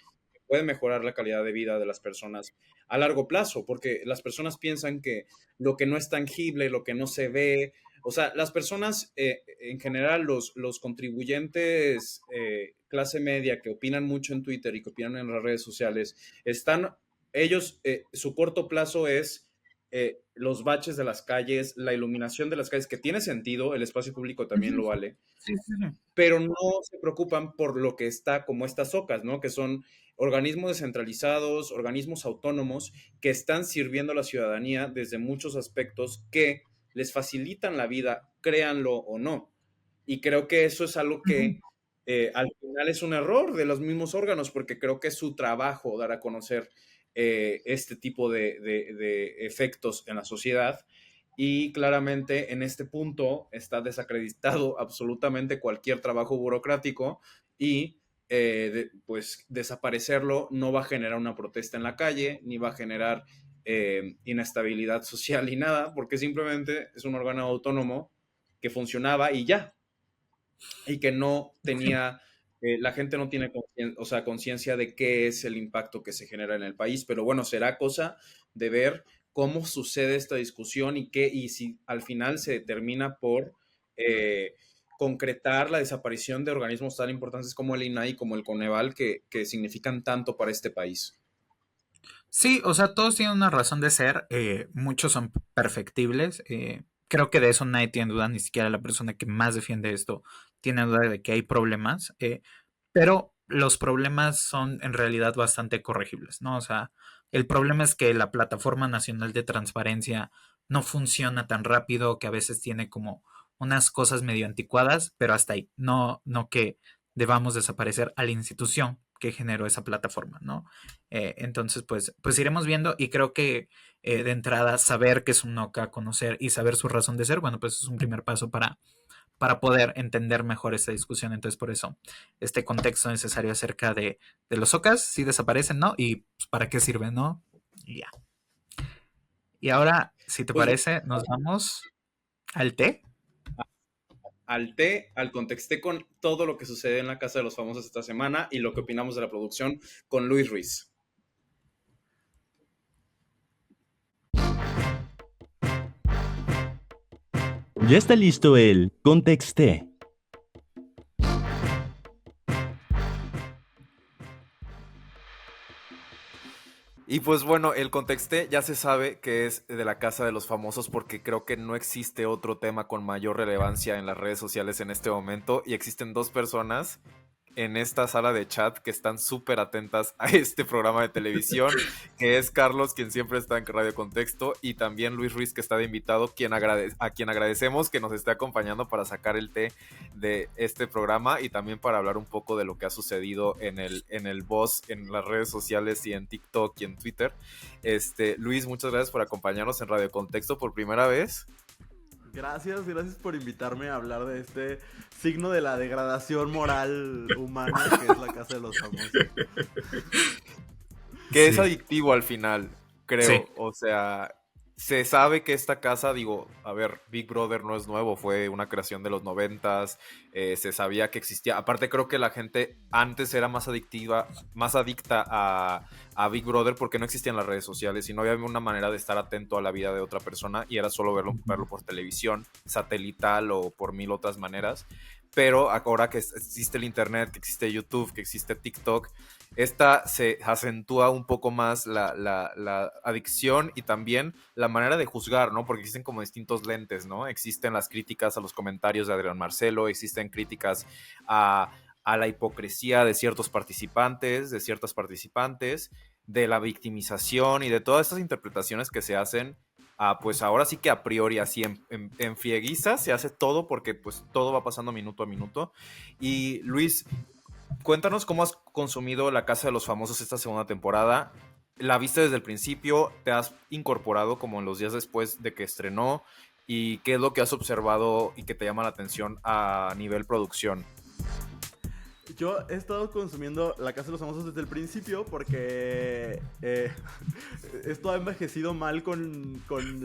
la calidad de vida de las personas a largo plazo, porque las personas piensan que lo que no es tangible, lo que no se ve, o sea, las personas, en general, los contribuyentes clase media que opinan mucho en Twitter y que opinan en las redes sociales, ellos, su corto plazo es los baches de las calles, la iluminación de las calles, que tiene sentido, el espacio público también lo vale, Sí, sí, sí. pero no se preocupan por lo que está como estas OCAs, ¿no? Que son organismos descentralizados, organismos autónomos que están sirviendo a la ciudadanía desde muchos aspectos que les facilitan la vida, créanlo o no. Y creo que eso es algo que al final es un error de los mismos órganos, porque creo que es su trabajo dar a conocer este tipo de efectos en la sociedad. Y claramente en este punto está desacreditado absolutamente cualquier trabajo burocrático y pues desaparecerlo no va a generar una protesta en la calle, ni va a generar inestabilidad social ni nada, porque simplemente es un órgano autónomo que funcionaba y ya, y que no tenía, la gente no tiene conciencia de qué es el impacto que se genera en el país, pero bueno, será cosa de ver cómo sucede esta discusión y si al final se determina por concretar la desaparición de organismos tan importantes como el INAI y como el Coneval que significan tanto para este país. Sí, o sea, todos tienen una razón de ser, muchos son perfectibles. Creo que de eso nadie tiene duda, ni siquiera la persona que más defiende esto tiene duda de que hay problemas, pero los problemas son en realidad bastante corregibles, ¿no? O sea, el problema es que la Plataforma Nacional de Transparencia no funciona tan rápido, que a veces tiene como unas cosas medio anticuadas, pero hasta ahí, no que debamos desaparecer a la institución que generó esa plataforma, ¿no? Entonces, pues iremos viendo y creo que de entrada saber qué es un NOCA, conocer y saber su razón de ser, bueno, pues es un primer paso para poder entender mejor esta discusión. Entonces, por eso, este contexto necesario acerca de los OCAs, si desaparecen, ¿no? Y pues, para qué sirven, ¿no? Y ya. Y ahora, si te Pues parece, nos vamos al té. al contexté con todo lo que sucede en la Casa de los Famosos esta semana y lo que opinamos de la producción con Luis Ruiz. Ya está listo el Contexté. Y pues bueno, el contexto ya se sabe que es de la Casa de los Famosos porque creo que no existe otro tema con mayor relevancia en las redes sociales en este momento y existen dos personas en esta sala de chat que están súper atentas a este programa de televisión, que es Carlos, quien siempre está en Radio Contexto, y también Luis Ruiz, que está de invitado, a quien agradecemos que nos esté acompañando para sacar el té de este programa y también para hablar un poco de lo que ha sucedido en el Buzz, en las redes sociales y en TikTok y en Twitter. Luis, muchas gracias por acompañarnos en Radio Contexto por primera vez. Gracias por invitarme a hablar de este signo de la degradación moral humana que es la Casa de los Famosos. Que es adictivo al final, creo. Sí. O sea, se sabe que esta casa, digo, a ver, Big Brother no es nuevo, fue una creación de los 90s, se sabía que existía. Aparte creo que la gente antes era más adictiva, más adicta a Big Brother porque no existían las redes sociales y no había una manera de estar atento a la vida de otra persona y era solo verlo por televisión, satelital o por mil otras maneras. Pero ahora que existe el internet, que existe YouTube, que existe TikTok, esta se acentúa un poco más la adicción y también la manera de juzgar, ¿no? Porque existen como distintos lentes, ¿no? Existen las críticas a los comentarios de Adrián Marcelo, existen críticas a la hipocresía de ciertos participantes, de ciertas participantes, de la victimización y de todas estas interpretaciones que se hacen. Pues ahora sí que a priori, así en frieguiza, se hace todo porque pues todo va pasando minuto a minuto. Y Luis, cuéntanos cómo has consumido La Casa de los Famosos esta segunda temporada. ¿La viste desde el principio? ¿Te has incorporado como en los días después de que estrenó? ¿Y qué es lo que has observado y que te llama la atención a nivel producción? Yo he estado consumiendo La Casa de los Famosos desde el principio porque esto ha envejecido mal con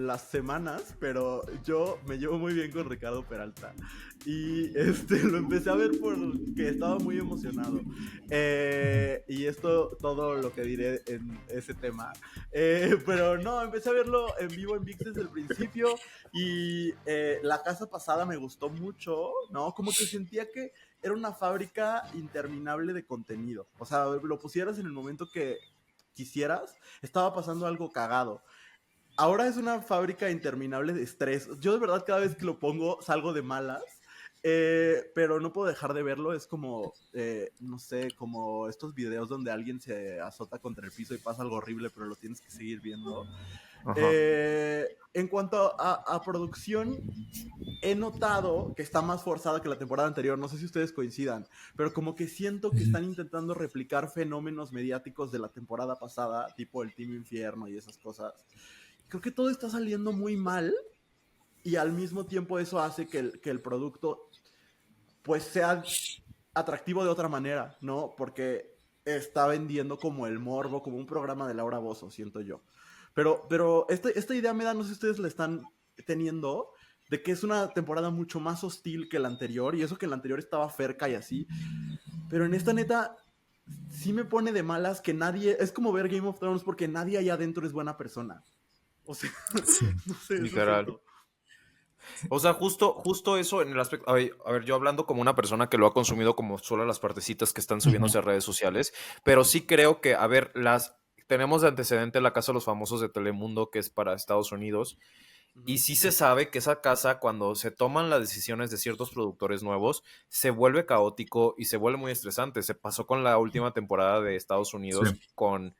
las semanas, pero yo me llevo muy bien con Ricardo Peralta. Y lo empecé a ver porque estaba muy emocionado. Y esto todo lo que diré en ese tema. Pero no, empecé a verlo en vivo en VIX desde el principio. Y la casa pasada me gustó mucho, ¿no? Como que sentía que era una fábrica interminable de contenido. O sea, lo pusieras en el momento que quisieras, estaba pasando algo cagado. Ahora es una fábrica interminable de estrés. Yo de verdad cada vez que lo pongo salgo de malas. Pero no puedo dejar de verlo. Es como, no sé, como estos videos donde alguien se azota contra el piso y pasa algo horrible, pero lo tienes que seguir viendo. En cuanto a producción, he notado que está más forzada que la temporada anterior. No sé si ustedes coincidan, pero como que siento que están intentando replicar fenómenos mediáticos de la temporada pasada, tipo el Team Infierno y esas cosas. Creo que todo está saliendo muy mal y al mismo tiempo eso hace que el producto pues sea atractivo de otra manera, ¿no? Porque está vendiendo como el morbo, como un programa de Laura Bozzo, siento yo. Pero esta idea me da, no sé si ustedes la están teniendo, de que es una temporada mucho más hostil que la anterior, y eso que la anterior estaba cerca y así. Pero en esta neta, sí me pone de malas que nadie, es como ver Game of Thrones porque nadie allá adentro es buena persona. O sea, Sí. no sé. Literal. O sea, justo eso en el aspecto. A ver, yo hablando como una persona que lo ha consumido como solo las partecitas que están subiéndose a redes sociales, pero sí creo que, a ver, tenemos de antecedente La Casa de los Famosos de Telemundo, que es para Estados Unidos, y sí se sabe que esa casa, cuando se toman las decisiones de ciertos productores nuevos, se vuelve caótico y se vuelve muy estresante. Se pasó con la última temporada de Estados Unidos Sí. con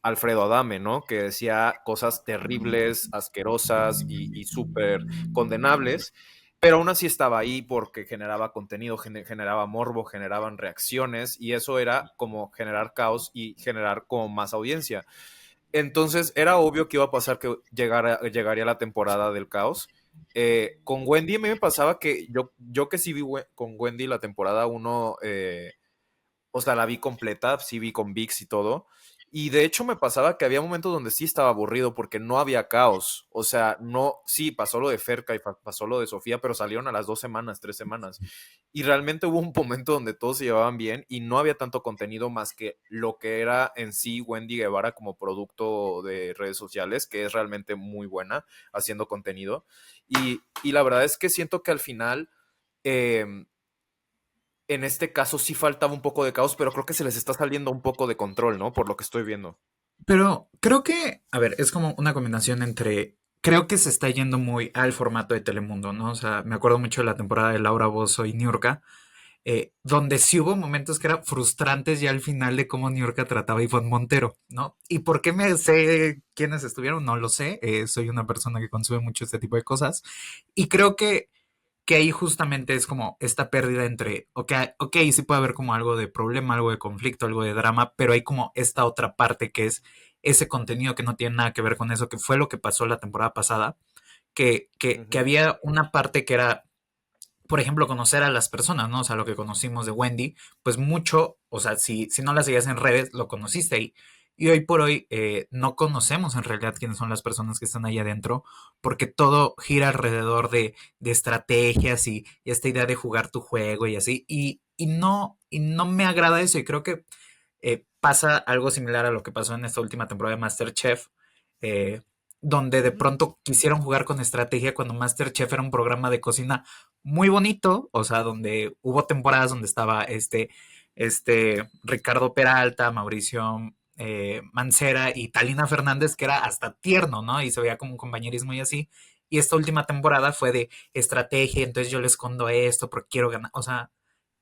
Alfredo Adame, ¿no? Que decía cosas terribles, asquerosas y súper condenables, pero aún así estaba ahí porque generaba contenido, generaba morbo, generaban reacciones y eso era como generar caos y generar como más audiencia. Entonces era obvio que iba a pasar que llegaría la temporada del caos. Con Wendy a mí me pasaba que yo que sí vi con Wendy la temporada 1, o sea, la vi completa, sí vi con VIX y todo. Y de hecho me pasaba que había momentos donde sí estaba aburrido porque no había caos. O sea, no, sí, pasó lo de Ferca y pasó lo de Sofía, pero salieron a las 2 semanas, 3 semanas. Y realmente hubo un momento donde todos se llevaban bien y no había tanto contenido más que lo que era en sí Wendy Guevara como producto de redes sociales, que es realmente muy buena haciendo contenido. Y la verdad es que siento que al final... en este caso sí faltaba un poco de caos, pero creo que se les está saliendo un poco de control, ¿no? Por lo que estoy viendo. Pero creo que, a ver, es como una combinación entre, creo que se está yendo muy al formato de Telemundo, ¿no? O sea, me acuerdo mucho de la temporada de Laura Bozzo y Niurka, donde sí hubo momentos que eran frustrantes ya al final de cómo Niurka trataba a Ivonne Montero, ¿no? ¿Y por qué me sé quiénes estuvieron? No lo sé, soy una persona que consume mucho este tipo de cosas, y creo que ahí justamente es como esta pérdida entre, ok, sí puede haber como algo de problema, algo de conflicto, algo de drama, pero hay como esta otra parte que es ese contenido que no tiene nada que ver con eso, que fue lo que pasó la temporada pasada, que había una parte que era, por ejemplo, conocer a las personas, ¿no? O sea, lo que conocimos de Wendy, pues mucho, o sea, si no la seguías en redes, lo conociste ahí. Y hoy por hoy no conocemos en realidad quiénes son las personas que están ahí adentro, porque todo gira alrededor de estrategias y esta idea de jugar tu juego y así. Y no me agrada eso. Y creo que pasa algo similar a lo que pasó en esta última temporada de MasterChef, eh, donde de Ujú. pronto quisieron jugar con estrategia cuando MasterChef era un programa de cocina muy bonito, o sea, donde hubo temporadas donde estaba Ricardo Peralta, Mauricio Mancera y Talina Fernández, que era hasta tierno, ¿no? Y se veía como un compañerismo y así. Y esta última temporada fue de estrategia, entonces yo le escondo esto porque quiero ganar, o sea,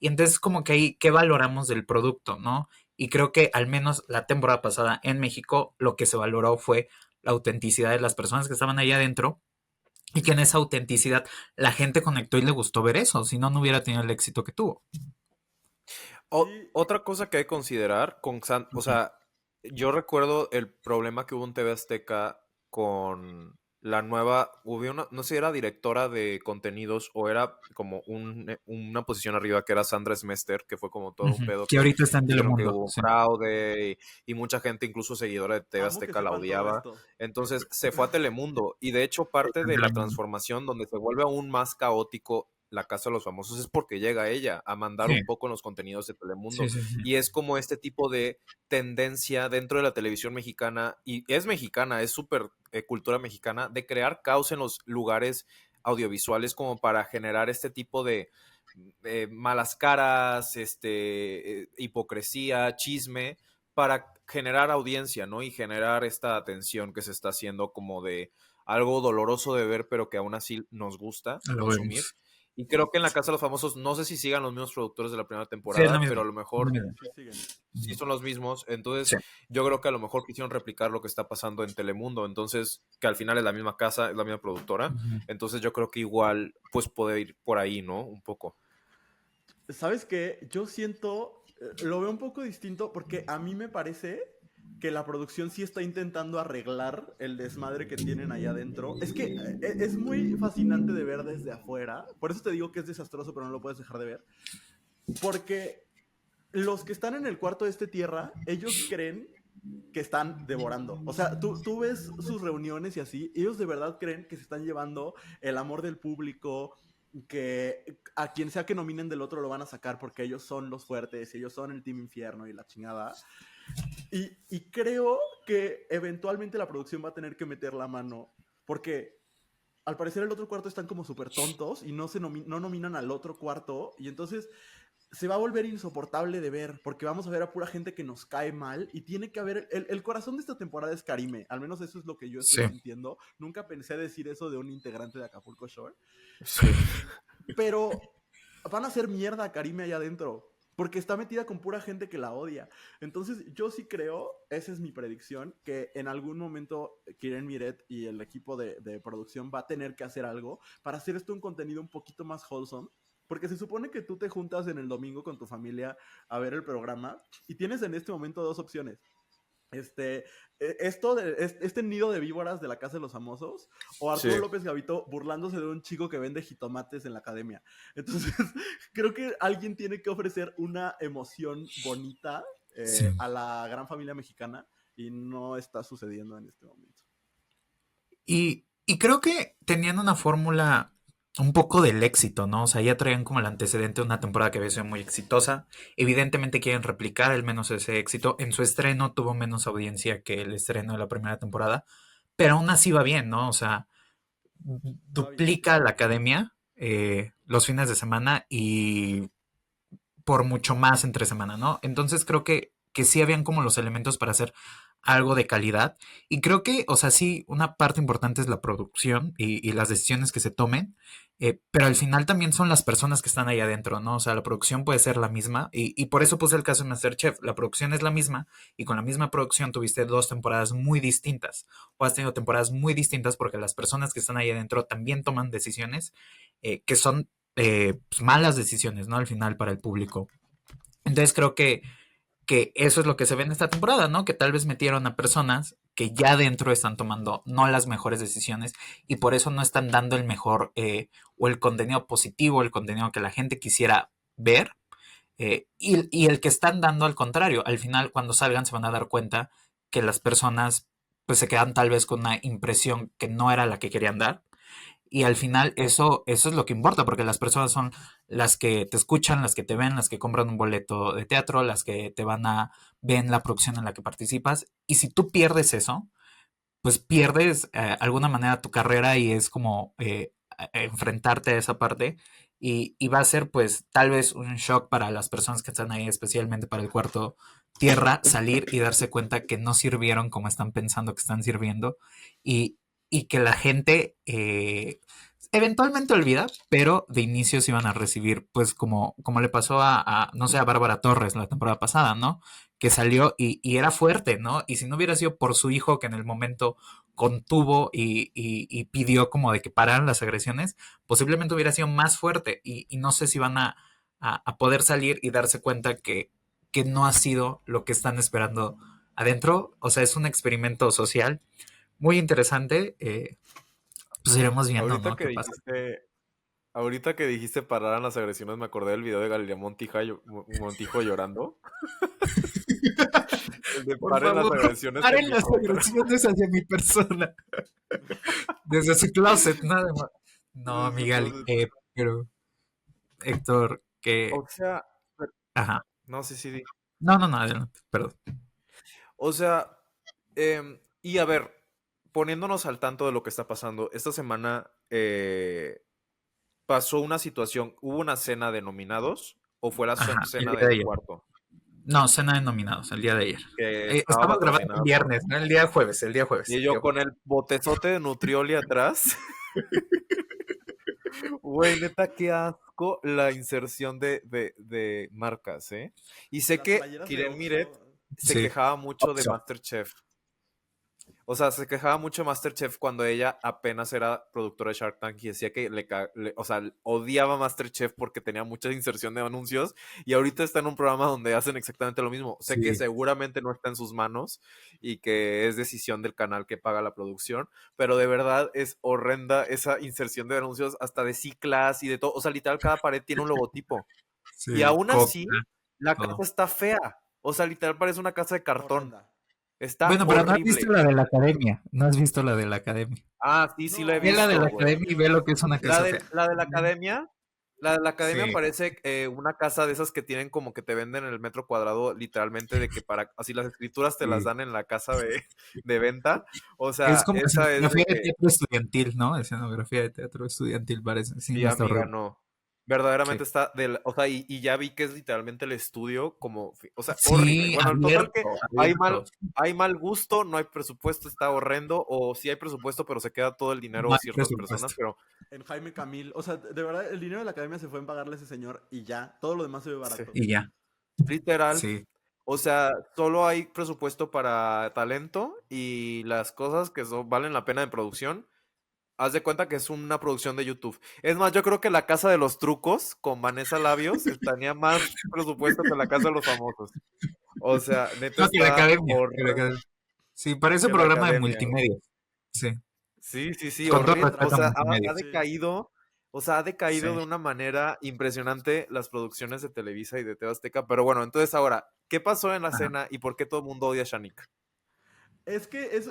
y entonces como que ahí, ¿qué valoramos del producto, no? Y creo que al menos la temporada pasada en México lo que se valoró fue la autenticidad de las personas que estaban ahí adentro y que en esa autenticidad la gente conectó y le gustó ver eso, si no, no hubiera tenido el éxito que tuvo. Sí, Otra cosa que hay que considerar, o Ujú. sea, yo recuerdo el problema que hubo en TV Azteca con la nueva, hubo una, no sé si era directora de contenidos o era como una posición arriba que era Sandra Smester, que fue como todo un Ujú. pedo Que que ahorita está en dijeron que Telemundo, hubo un sí. fraude y mucha gente, incluso seguidora de TV amo que Azteca, la sepan todo odiaba. esto. Entonces se fue a Telemundo y de hecho parte En de la Telemundo. transformación donde se vuelve aún más caótico la Casa de los Famosos es porque llega ella a mandar Sí, un poco en los contenidos de sí, Telemundo. sí, sí. Y es como este tipo de tendencia dentro de la televisión mexicana, y es mexicana, es súper cultura mexicana, de crear caos en los lugares audiovisuales como para generar este tipo de malas caras, hipocresía, chisme, para generar audiencia, ¿no? Y generar esta atención que se está haciendo como de algo doloroso de ver, pero que aún así nos gusta Lo consumir. vemos. Y creo que en la Casa de los Famosos, no sé si sigan los mismos productores de la primera Sí, es lo temporada, pero a mismo. lo Es lo mejor mismo. Sí, siguen. sí son los mismos. Entonces, Sí. yo creo que a lo mejor quisieron replicar lo que está pasando en Telemundo. Entonces, que al final es la misma casa, es la misma productora. Ujú. Entonces, yo creo que igual, pues puede ir por ahí, ¿no? Un poco. ¿Sabes qué? Yo siento, lo veo un poco distinto porque a mí me parece que la producción sí está intentando arreglar el desmadre que tienen allá adentro. Es que es muy fascinante de ver desde afuera. Por eso te digo que es desastroso, pero no lo puedes dejar de ver. Porque los que están en el cuarto de este tierra, ellos creen que están devorando. O sea, tú ves sus reuniones y así, ellos de verdad creen que se están llevando el amor del público, que a quien sea que nominen del otro lo van a sacar porque ellos son los fuertes y ellos son el Team Infierno y la chingada. Y creo que eventualmente la producción va a tener que meter la mano porque al parecer el otro cuarto están como súper tontos y no nominan al otro cuarto y entonces se va a volver insoportable de ver, porque vamos a ver a pura gente que nos cae mal y tiene que haber, el corazón de esta temporada es Karime, al menos eso es lo que yo estoy Sí, sintiendo, nunca pensé decir eso de un integrante de Acapulco Shore, sí. pero van a hacer mierda a Karime allá adentro, porque está metida con pura gente que la odia. Entonces yo sí creo, esa es mi predicción, que en algún momento Kiren Miret y el equipo de producción va a tener que hacer algo para hacer esto un contenido un poquito más wholesome. Porque se supone que tú te juntas en el domingo con tu familia a ver el programa y tienes en este momento dos opciones. Este, este nido de víboras de la Casa de los Famosos o Arturo Sí. López Gavito burlándose de un chico que vende jitomates en la academia. Entonces, creo que alguien tiene que ofrecer una emoción bonita Sí. a la gran familia mexicana y no está sucediendo en este momento. Y creo que tenían una fórmula un poco del éxito, ¿no? O sea, ya traían como el antecedente de una temporada que había sido muy exitosa. Evidentemente quieren replicar al menos ese éxito. En su estreno tuvo menos audiencia que el estreno de la primera temporada, pero aún así va bien, ¿no? O sea, Va bien. duplica la academia los fines de semana y por mucho más entre semana, ¿no? Entonces creo que sí habían como los elementos para hacer algo de calidad. Y creo que, o sea, sí, una parte importante es la producción y las decisiones que se tomen, pero al final también son las personas que están ahí adentro, ¿no? O sea, la producción puede ser la misma y por eso puse el caso de MasterChef. La producción es la misma y con la misma producción tuviste dos temporadas muy distintas o has tenido temporadas muy distintas porque las personas que están ahí adentro también toman decisiones que son pues, malas decisiones, ¿no? Al final para el público. Entonces creo que eso es lo que se ve en esta temporada, ¿no? Que tal vez metieron a personas que ya dentro están tomando no las mejores decisiones y por eso no están dando el mejor o el contenido positivo, el contenido que la gente quisiera ver. Y el que están dando al contrario, al final cuando salgan se van a dar cuenta que las personas pues se quedan tal vez con una impresión que no era la que querían dar. Y al final eso es lo que importa, porque las personas son las que te escuchan, las que te ven, las que compran un boleto de teatro, las que te van a ver la producción en la que participas. Y si tú pierdes eso, pues pierdes alguna manera tu carrera y es como enfrentarte a esa parte y va a ser pues tal vez un shock para las personas que están ahí, especialmente para el cuarto tierra, salir y darse cuenta que no sirvieron como están pensando que están sirviendo y, y que la gente eventualmente olvida, pero de inicio se iban a recibir pues como le pasó no sé, a Bárbara Torres la temporada pasada, ¿no? Que salió y era fuerte, ¿no? Y si no hubiera sido por su hijo que en el momento contuvo y pidió como de que pararan las agresiones, posiblemente hubiera sido más fuerte y no sé si van a poder salir y darse cuenta que no ha sido lo que están esperando adentro. O sea, es un experimento social muy interesante. Pues iremos viendo, Ahorita ¿no? que ¿Qué pasa? dijiste, ahorita que dijiste pararan las agresiones, me acordé del video de Galilea Montijo llorando. El de Por paren las favor, no agresiones en paren mi las contra. agresiones hacia mi persona. Desde su closet, nada más. No, Miguel, Entonces, pero Héctor, o sea, Ajá. no sé si No, no, no, adelante, perdón. O sea, y a ver, poniéndonos al tanto de lo que está pasando, esta semana pasó una situación, ¿hubo una cena de nominados o fue la Ajá, el cena día de del ayer. cuarto? No, cena de nominados, el día de ayer. Que estaba Estamos grabando un patrocinada por... viernes, ¿no? El día jueves, el día jueves. Y yo con el botezote de Nutrioli atrás. Güey, neta, qué asco la inserción de marcas, ¿eh? Y sé Las que playeras de Kiren Miret Oxxo. se Sí. quejaba mucho de Oxxo. MasterChef. O sea, se quejaba mucho de MasterChef cuando ella apenas era productora de Shark Tank y decía que o sea, odiaba MasterChef porque tenía mucha inserción de anuncios y ahorita está en un programa donde hacen exactamente lo mismo. Sé que Sí. seguramente no está en sus manos y que es decisión del canal que paga la producción, pero de verdad es horrenda esa inserción de anuncios hasta de ciclas y de todo. O sea, literal, cada pared tiene un logotipo. Y Sí, aún Coca, así, la casa todo. está fea. O sea, literal parece una casa de cartón. Horrenda. Está Bueno, pero no has horrible. visto la de la academia. No has visto la de la academia. Ah, sí, sí lo he No, Ve la de la visto, güey. academia y ve lo que es una casa fea. La de la academia Sí, parece una casa de esas que tienen como que te venden el metro cuadrado, literalmente, de que para, así las escrituras te las sí. dan en la casa de venta. O Es sea, como esa es de escenografía de que, teatro estudiantil, ¿no? Escenografía de teatro estudiantil parece. Sí, sí, no está amiga, horrible. no. Sí. Verdaderamente está o sea, y ya vi que es literalmente el estudio como, o sea, horrible. Sí, Bueno, el total que abierto, hay abierto. mal gusto, no hay presupuesto, está horrendo, o sí hay presupuesto, pero se queda todo el dinero No a hay ciertas personas, presupuesto. pero En Jaime Camil. O sea, de verdad, el dinero de la academia se fue en pagarle a ese señor y ya. Todo lo demás se ve sí, barato. Y ya. literal. Sí. O sea, solo hay presupuesto para talento y las cosas que valen la pena de producción. Haz de cuenta que es una producción de YouTube. Es más, yo creo que La Casa de los Trucos con Vanessa Labios tenía más presupuesto que La Casa de los Famosos. O sea, neta No, que la está academia. Que la horrible academia. Sí, parece que la programa de academia. multimedia. Sí. Sí, sí, sí, Con todo horrible. O respeto a sea, multimedia. ha Sí. decaído. O sea, ha Sí. decaído de una manera impresionante las producciones de Televisa y de TV Azteca. Pero bueno, entonces ahora, ¿qué pasó en la Ajá. cena y por qué todo el mundo odia a Shanik? Es que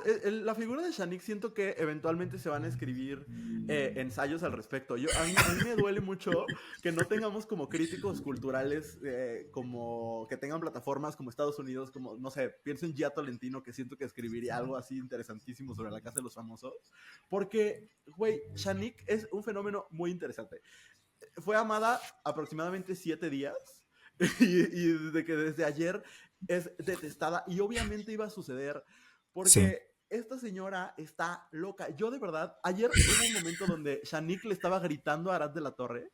la figura de Shanik siento que eventualmente se van a escribir ensayos al respecto. A mí me duele mucho que no tengamos como críticos culturales como que tengan plataformas como Estados Unidos, como, no sé, pienso en Gia Tolentino, que siento que escribiría algo así interesantísimo sobre la Casa de los Famosos. Porque, güey, Shanik es un fenómeno muy interesante. Fue amada aproximadamente 7 días y desde ayer es detestada y obviamente iba a suceder Sí. porque esta señora está loca. Yo de verdad, ayer hubo un momento donde Shanik le estaba gritando a Arad de la Torre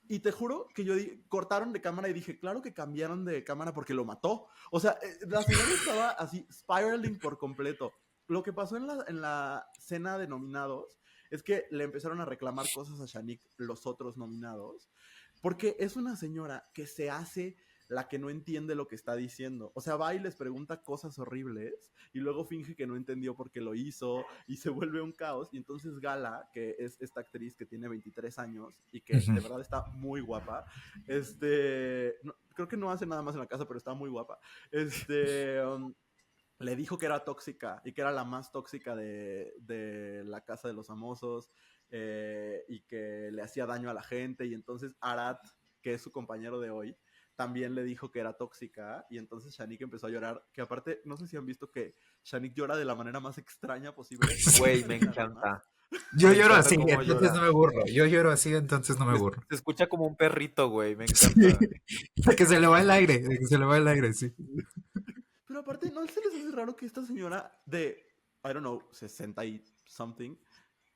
y te juro que cortaron de cámara y dije, claro que cambiaron de cámara porque lo mató. O sea, la señora estaba así, spiraling por completo. Lo que pasó en la cena de nominados es que le empezaron a reclamar cosas a Shanik, los otros nominados, porque es una señora que se hace la que no entiende lo que está diciendo. O sea, va y les pregunta cosas horribles y luego finge que no entendió por qué lo hizo y se vuelve un caos. Y entonces Gala, que es esta actriz que tiene 23 años y que Ujú. de verdad está muy guapa, creo que no hace nada más en la casa, pero está muy guapa. le dijo que era tóxica y que era la más tóxica de la casa de los famosos, y que le hacía daño a la gente. Y entonces Arad, que es su compañero de hoy, también le dijo que era tóxica. Y entonces Shanique empezó a llorar. Que aparte, no sé si han visto que Shanique llora de la manera más extraña posible. Güey, me encanta. Yo Me lloro encanta así, cómo entonces llora. no me burlo. Yo lloro así, entonces no me burlo. Se escucha como un perrito, güey, me Sí. encanta. De que se le va el aire, de que se le va el aire, sí. Pero aparte, ¿no se les hace raro que esta señora de, I don't know, 60 y something,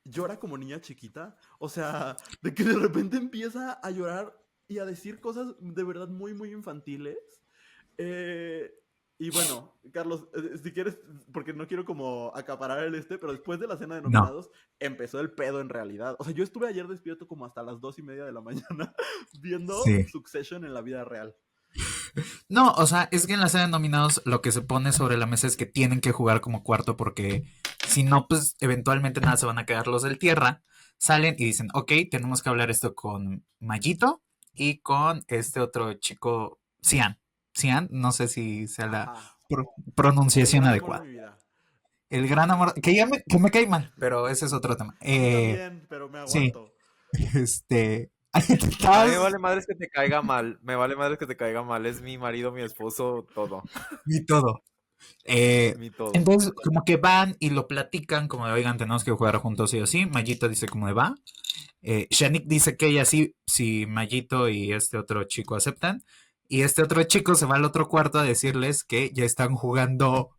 llora como niña chiquita? O sea, de que de repente empieza a llorar y a decir cosas de verdad muy, muy infantiles. Y bueno, Carlos, si quieres, porque no quiero como acaparar pero después de la cena de No. nominados empezó el pedo en realidad. O sea, yo estuve ayer despierto como hasta las 2:30 de la mañana viendo Sí. Succession en la vida real. No, o sea, es que en la serie de nominados lo que se pone sobre la mesa es que tienen que jugar como cuarto porque si no, pues eventualmente nada se van a quedar los del tierra. Salen y dicen, ok, tenemos que hablar esto con Mayito y con este otro chico, Cian. Cian, no sé si sea la Ajá. El pronunciación gran amor de adecuada. mi vida. El gran amor, que me cae mal, pero ese es otro tema. A mí también, pero me Sí, aguanto. este... A mí me estás- vale madres que te caiga mal, me vale madres que te caiga mal, es mi marido, mi esposo, todo, y todo. mi todo. Entonces, como que van y lo platican, como de, oigan, tenemos que jugar juntos sí o sí. Mayito dice como de va. Shanique dice que ella sí, si Mayito y este otro chico aceptan. Y este otro chico se va al otro cuarto a decirles que ya están jugando,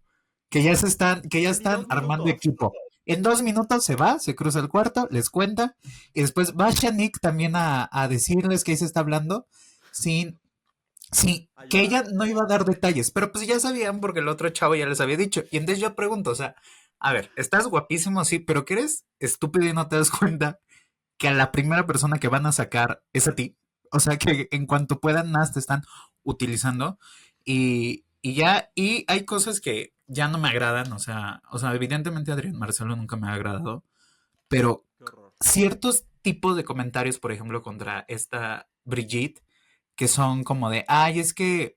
que ya Ni están 2 armando minutos. equipo. En 2 minutos se va, se cruza el cuarto, les cuenta. Y después va Shanique también a decirles que ahí se está hablando sin sí, A que ella llorar. no iba a dar detalles, pero pues ya sabían porque el otro chavo ya les había dicho. Y entonces yo pregunto, o sea, a ver, estás guapísimo, sí, pero que eres estúpido y no te das cuenta que a la primera persona que van a sacar es a ti. O sea, que en cuanto puedan más te están utilizando y ya, y hay cosas que ya no me agradan, o sea, evidentemente Adrián Marcelo nunca me ha agradado, pero Qué horror. ciertos tipos de comentarios, por ejemplo, contra esta Brigitte, que son como de, ay, es que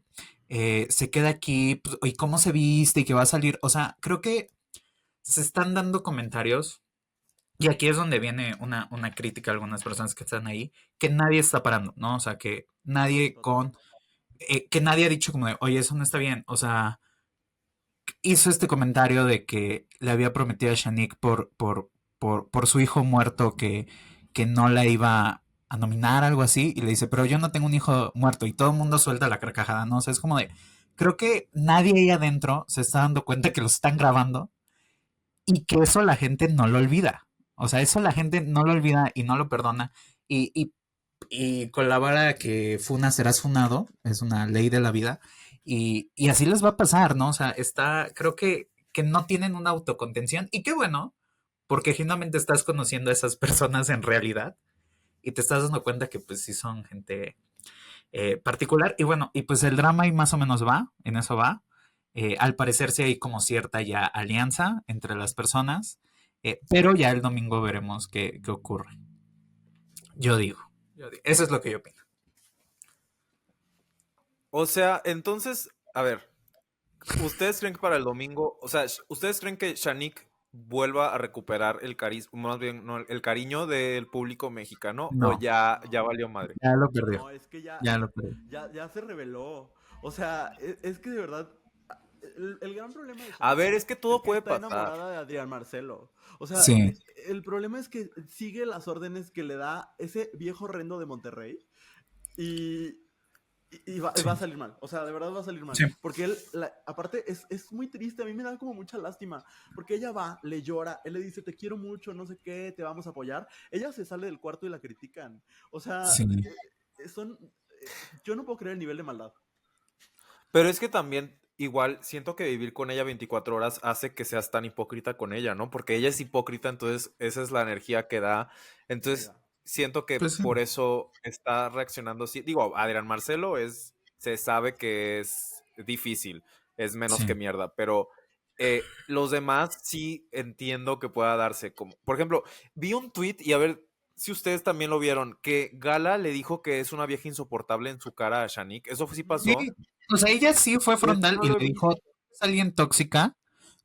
se queda aquí, pues, y cómo se viste y que va a salir. O sea, creo que se están dando comentarios, y aquí es donde viene una crítica a algunas personas que están ahí, que nadie está parando, ¿no? O sea, que nadie Total. que nadie ha dicho como de, oye, eso no está bien. O sea, hizo este comentario de que le había prometido a Shanique por su hijo muerto que no la iba a nominar, algo así, y le dice, pero yo no tengo un hijo muerto, y todo el mundo suelta la carcajada, ¿no? O sea, es como de, creo que nadie ahí adentro se está dando cuenta que los están grabando y que eso la gente no lo olvida. O sea, eso la gente no lo olvida y no lo perdona. Y con la vara que funa serás funado, es una ley de la vida, y así les va a pasar, ¿no? O sea, creo que no tienen una autocontención, y qué bueno, porque genuinamente estás conociendo a esas personas en realidad, y te estás dando cuenta que pues sí son gente particular, y bueno, y pues el drama ahí más o menos va, en eso va. Al parecer sí hay como cierta ya alianza entre las personas, pero ya el domingo veremos qué ocurre. Yo digo. Eso es lo que yo opino. O sea, entonces, a ver, ¿ustedes creen que para el domingo, o sea, ustedes creen que Shanique vuelva a recuperar el carisma, más bien, no, el cariño del público mexicano, o No, ya valió madre? ya lo perdió. No, es que Ya lo perdió. ya se reveló. O sea, es que de verdad, el gran problema de A ver, Shanique es que todo es que puede está pasar. enamorada de Adrián Marcelo. O sea, Sí. el problema es que sigue las órdenes que le da ese viejo horrendo de Monterrey y, va a salir mal. O sea, de verdad va a salir mal. Sí. Porque él, aparte, es muy triste. A mí me da como mucha lástima. Porque ella va, le llora, él le dice, te quiero mucho, no sé qué, te vamos a apoyar. Ella se sale del cuarto y la critican. O sea, Sí. yo no puedo creer el nivel de maldad. Pero es que también, igual, siento que vivir con ella 24 horas hace que seas tan hipócrita con ella, ¿no? Porque ella es hipócrita, entonces esa es la energía que da. Entonces, Mira. siento que Pues sí. por eso está reaccionando así. Digo, Adrián Marcelo se sabe que es difícil, es menos Sí. que mierda, pero los demás sí entiendo que pueda darse como... Por ejemplo, vi un tweet y a ver si ustedes también lo vieron, que Gala le dijo que es una vieja insoportable en su cara a Shanique. ¿Eso sí pasó? Sí, o sea, ella sí fue frontal no y lo le he dijo, eres alguien tóxica,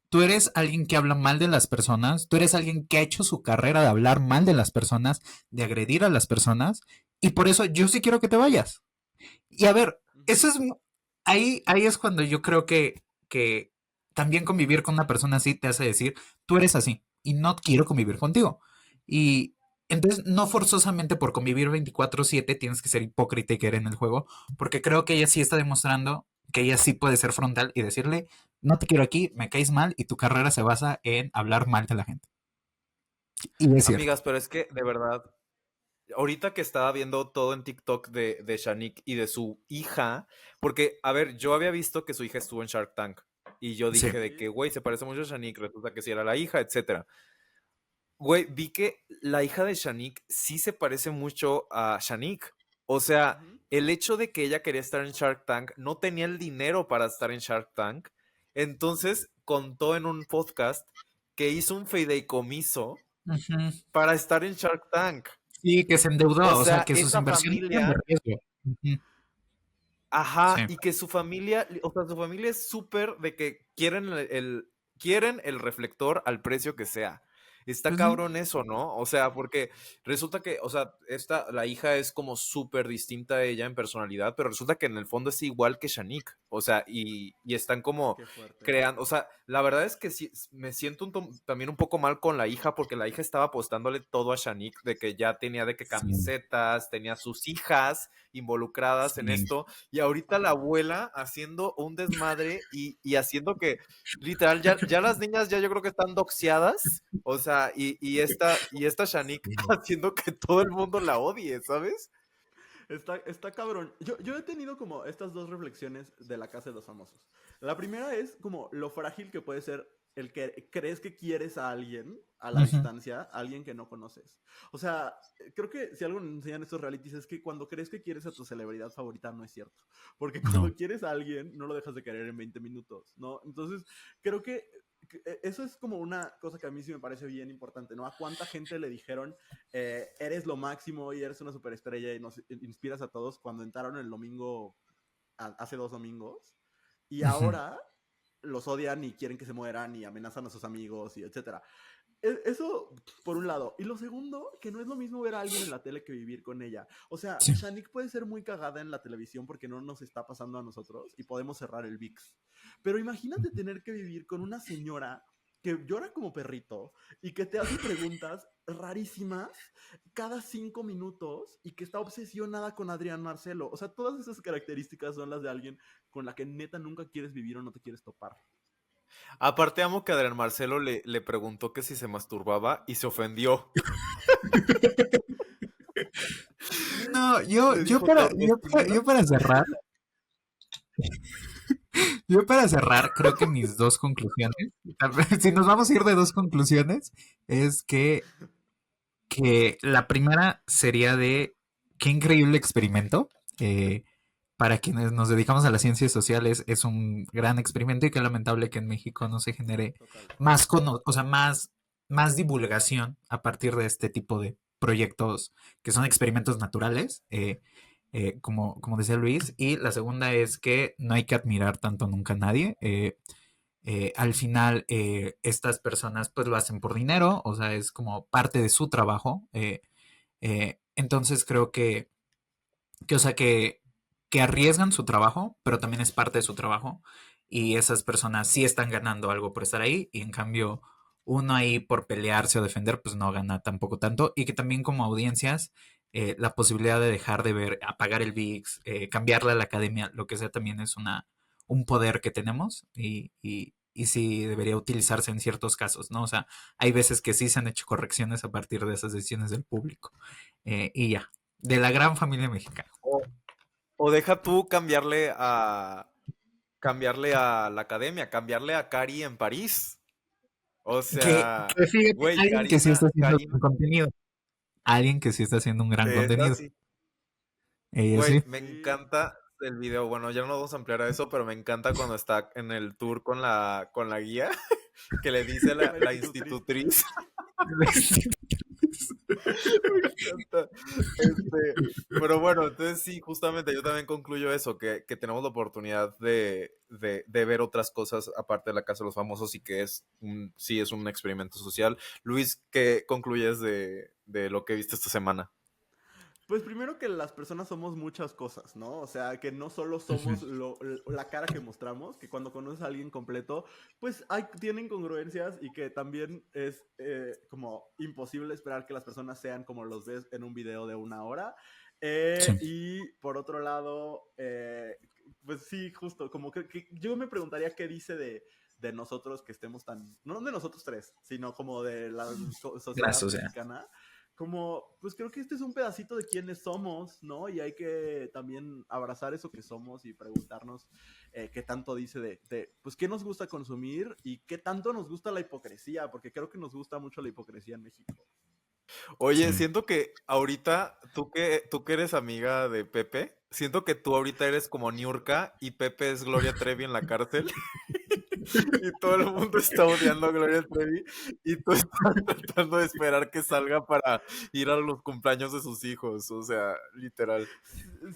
tú eres alguien que habla mal de las personas, tú eres alguien que ha hecho su carrera de hablar mal de las personas, de agredir a las personas, y por eso yo sí quiero que te vayas. Y a ver, eso es, ahí es cuando yo creo que también convivir con una persona así te hace decir, tú eres así y no quiero convivir contigo. Y entonces no forzosamente por convivir 24/7 tienes que ser hipócrita y querer en el juego, porque creo que ella sí está demostrando que ella sí puede ser frontal y decirle, no te quiero aquí, me caes mal y tu carrera se basa en hablar mal de la gente. Y es cierto. Amigas, pero es que de verdad, ahorita que estaba viendo todo en TikTok de Shanique y de su hija, porque, a ver, yo había visto que su hija estuvo en Shark Tank y yo Sí. dije de que, güey, se parece mucho a Shanique, resulta que sí era la hija, etcétera. Güey, vi que la hija de Shanique sí se parece mucho a Shanique. O sea, el hecho de que ella quería estar en Shark Tank, no tenía el dinero para estar en Shark Tank, entonces contó en un podcast que hizo un fideicomiso Ujú. para estar en Shark Tank. Sí, que se endeudó, O o sea, sea, que sus esa inversiones eran de familia, riesgo. Ujú. ajá, Sí. y que su familia, o sea, su familia es súper de que quieren el reflector al precio que sea. Está Pues sí. cabrón eso, ¿no? O sea, porque resulta que, o sea, la hija es como súper distinta a ella en personalidad, pero resulta que en el fondo es igual que Shanique. O sea, y están como Qué fuerte. creando, o sea, la verdad es que sí, me siento también un poco mal con la hija, porque la hija estaba apostándole todo a Shanique, de que ya tenía de que Sí, camisetas, tenía sus hijas involucradas en sí. esto, y ahorita la abuela haciendo un desmadre y haciendo que, literal, ya las niñas ya yo creo que están doxiadas, o sea, y esta Shanique haciendo que todo el mundo la odie, ¿sabes? Está cabrón. Yo he tenido como estas dos reflexiones de la casa de los famosos. La primera es como lo frágil que puede ser el que crees que quieres a alguien a la Ujú. distancia, a alguien que no conoces. O sea, creo que si algo nos enseñan estos realities es que cuando crees que quieres a tu celebridad favorita no es cierto. Porque No. cuando quieres a alguien no lo dejas de querer en 20 minutos, ¿no? Entonces, creo que eso es como una cosa que a mí sí me parece bien importante, ¿no? A cuánta gente le dijeron eres lo máximo y eres una superestrella y nos inspiras a todos cuando entraron el domingo, hace 2 domingos, y Ujú. ahora los odian y quieren que se mueran y amenazan a sus amigos y etcétera. Eso por un lado. Y lo segundo, que no es lo mismo ver a alguien en la tele que vivir con ella. O sea, Sí. Shanique puede ser muy cagada en la televisión porque no nos está pasando a nosotros y podemos cerrar el VIX. Pero imagínate tener que vivir con una señora que llora como perrito y que te hace preguntas rarísimas cada 5 minutos y que está obsesionada con Adrián Marcelo. O sea, todas esas características son las de alguien con la que neta nunca quieres vivir o no te quieres topar. Aparte amo que Adrián Marcelo le preguntó que si se masturbaba y se ofendió. No, Le dijo torrestina. yo para cerrar, creo que mis dos conclusiones, si nos vamos a ir de dos conclusiones, es que la primera sería de qué increíble experimento. Para quienes nos dedicamos a las ciencias sociales es un gran experimento y qué lamentable que en México no se genere Total. o sea, más divulgación a partir de este tipo de proyectos que son experimentos naturales, como decía Luis. Y la segunda es que no hay que admirar tanto nunca a nadie. Al final, estas personas pues lo hacen por dinero, o sea, es como parte de su trabajo. Entonces creo o sea, que arriesgan su trabajo, pero también es parte de su trabajo. Y esas personas sí están ganando algo por estar ahí. Y en cambio, uno ahí por pelearse o defender, pues no gana tampoco tanto. Y que también como audiencias, la posibilidad de dejar de ver, apagar el VIX, cambiarle a la academia, lo que sea, también es un poder que tenemos. Y sí debería utilizarse en ciertos casos, ¿no? O sea, hay veces que sí se han hecho correcciones a partir de esas decisiones del público. Y ya, de la gran familia mexicana. O, o deja tú cambiarle a la academia, cambiarle a Cari en París. O sea, Que fíjate, güey, alguien que sí está haciendo Karina, un contenido. Alguien que sí está haciendo un gran neta, contenido. sí. Ella Güey, sí. me Sí. encanta el video. Bueno, ya no vamos a ampliar a eso, pero me encanta cuando está en el tour con la guía, que le dice La la institutriz. institutriz. Me encanta. Pero bueno, entonces sí, justamente yo también concluyo eso, que tenemos la oportunidad de ver otras cosas aparte de la Casa de los Famosos y que sí es un experimento social. Luis, ¿qué concluyes de lo que viste esta semana? Pues primero que las personas somos muchas cosas, ¿no? O sea, que no solo somos la cara que mostramos, que cuando conoces a alguien completo, pues tienen congruencias y que también es como imposible esperar que las personas sean como los ves en un video de 1 hora. Sí. Y por otro lado, pues sí, justo, como que yo me preguntaría qué dice de nosotros que estemos tan, no de nosotros tres, sino como de la sociedad sociedad. mexicana. Como, pues creo que este es un pedacito de quiénes somos, ¿no? Y hay que también abrazar eso que somos y preguntarnos qué tanto dice pues, qué nos gusta consumir y qué tanto nos gusta la hipocresía, porque creo que nos gusta mucho la hipocresía en México. Oye, Sí. siento que ahorita, tú que eres amiga de Pepe, siento que tú ahorita eres como Niurka y Pepe es Gloria Trevi en la cárcel. Y todo el mundo está odiando a Gloria Trevi y tú estás tratando de esperar que salga para ir a los cumpleaños de sus hijos, o sea, literal.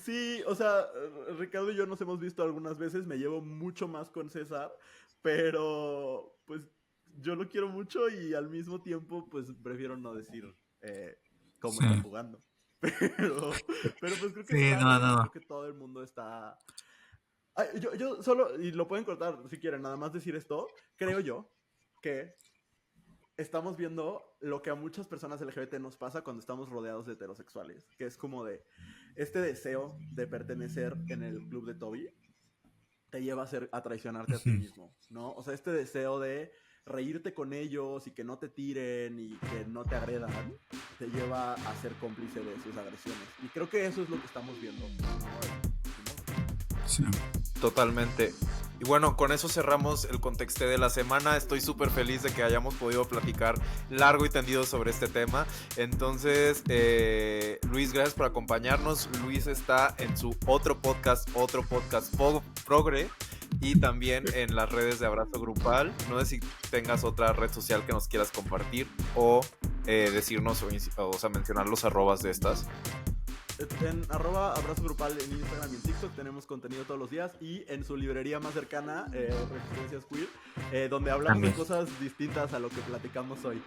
Sí, o sea, Ricardo y yo nos hemos visto algunas veces, me llevo mucho más con César, pero pues yo lo quiero mucho y al mismo tiempo pues prefiero no decir cómo Sí. está jugando. Pero pues creo que es Sí, raro, no. creo que todo el mundo está... Ay, yo solo, y lo pueden cortar si quieren, nada más decir esto, creo yo que estamos viendo lo que a muchas personas LGBT nos pasa cuando estamos rodeados de heterosexuales, que es como de este deseo de pertenecer en el club de Toby te lleva a traicionarte a ti mismo, ¿no? O sea, este deseo de reírte con ellos y que no te tiren y que no te agredan, te lleva a ser cómplice de sus agresiones. Y creo que eso es lo que estamos viendo. Sí. Totalmente. Y bueno, con eso cerramos el contexto de la semana. Estoy súper feliz de que hayamos podido platicar largo y tendido sobre este tema. Entonces, Luis, gracias por acompañarnos. Luis está en su otro podcast Progre, y también en las redes de Abrazo Grupal. No sé si tengas otra red social que nos quieras compartir o decirnos o sea, mencionar los arrobas de estas. En @abrazo grupal en Instagram y en TikTok tenemos contenido todos los días, y en su librería más cercana, Resistencias Queer, donde hablamos También. de cosas distintas a lo que platicamos hoy,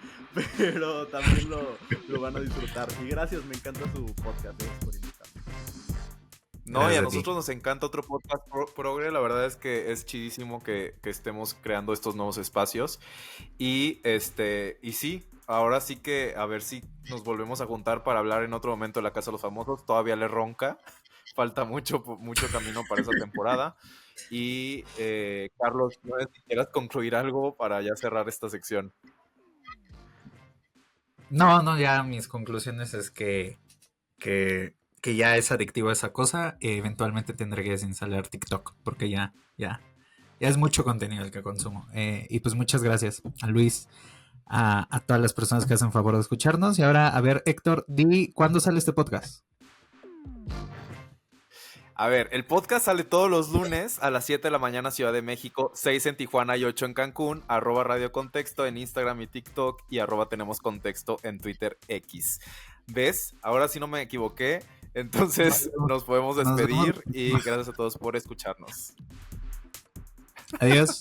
pero también lo van a disfrutar. Y gracias, me encanta su podcast, gracias por invitarme. No, Gracias y a a ti. nosotros nos encanta otro podcast progre. La verdad es que es chidísimo que estemos creando estos nuevos espacios. Y sí, ahora sí que a ver si nos volvemos a juntar para hablar en otro momento de la Casa de los Famosos. Todavía le ronca. Falta mucho camino para esa temporada. Y Carlos, no sé si quieras concluir algo para ya cerrar esta sección. No, ya mis conclusiones es que ya es adictivo esa cosa. Eventualmente tendré que desinstalar TikTok porque ya es mucho contenido el que consumo. Y pues muchas gracias a Luis, a todas las personas que hacen favor de escucharnos. Y ahora, a ver, Héctor, di cuándo sale este podcast. A ver, el podcast sale todos los lunes a las 7 de la mañana Ciudad de México, 6 en Tijuana y 8 en Cancún, @Radio Contexto en Instagram y TikTok y @tenemos contexto en Twitter X. ¿Ves? Ahora sí no me equivoqué. Entonces nos podemos despedir y gracias a todos por escucharnos. Adiós.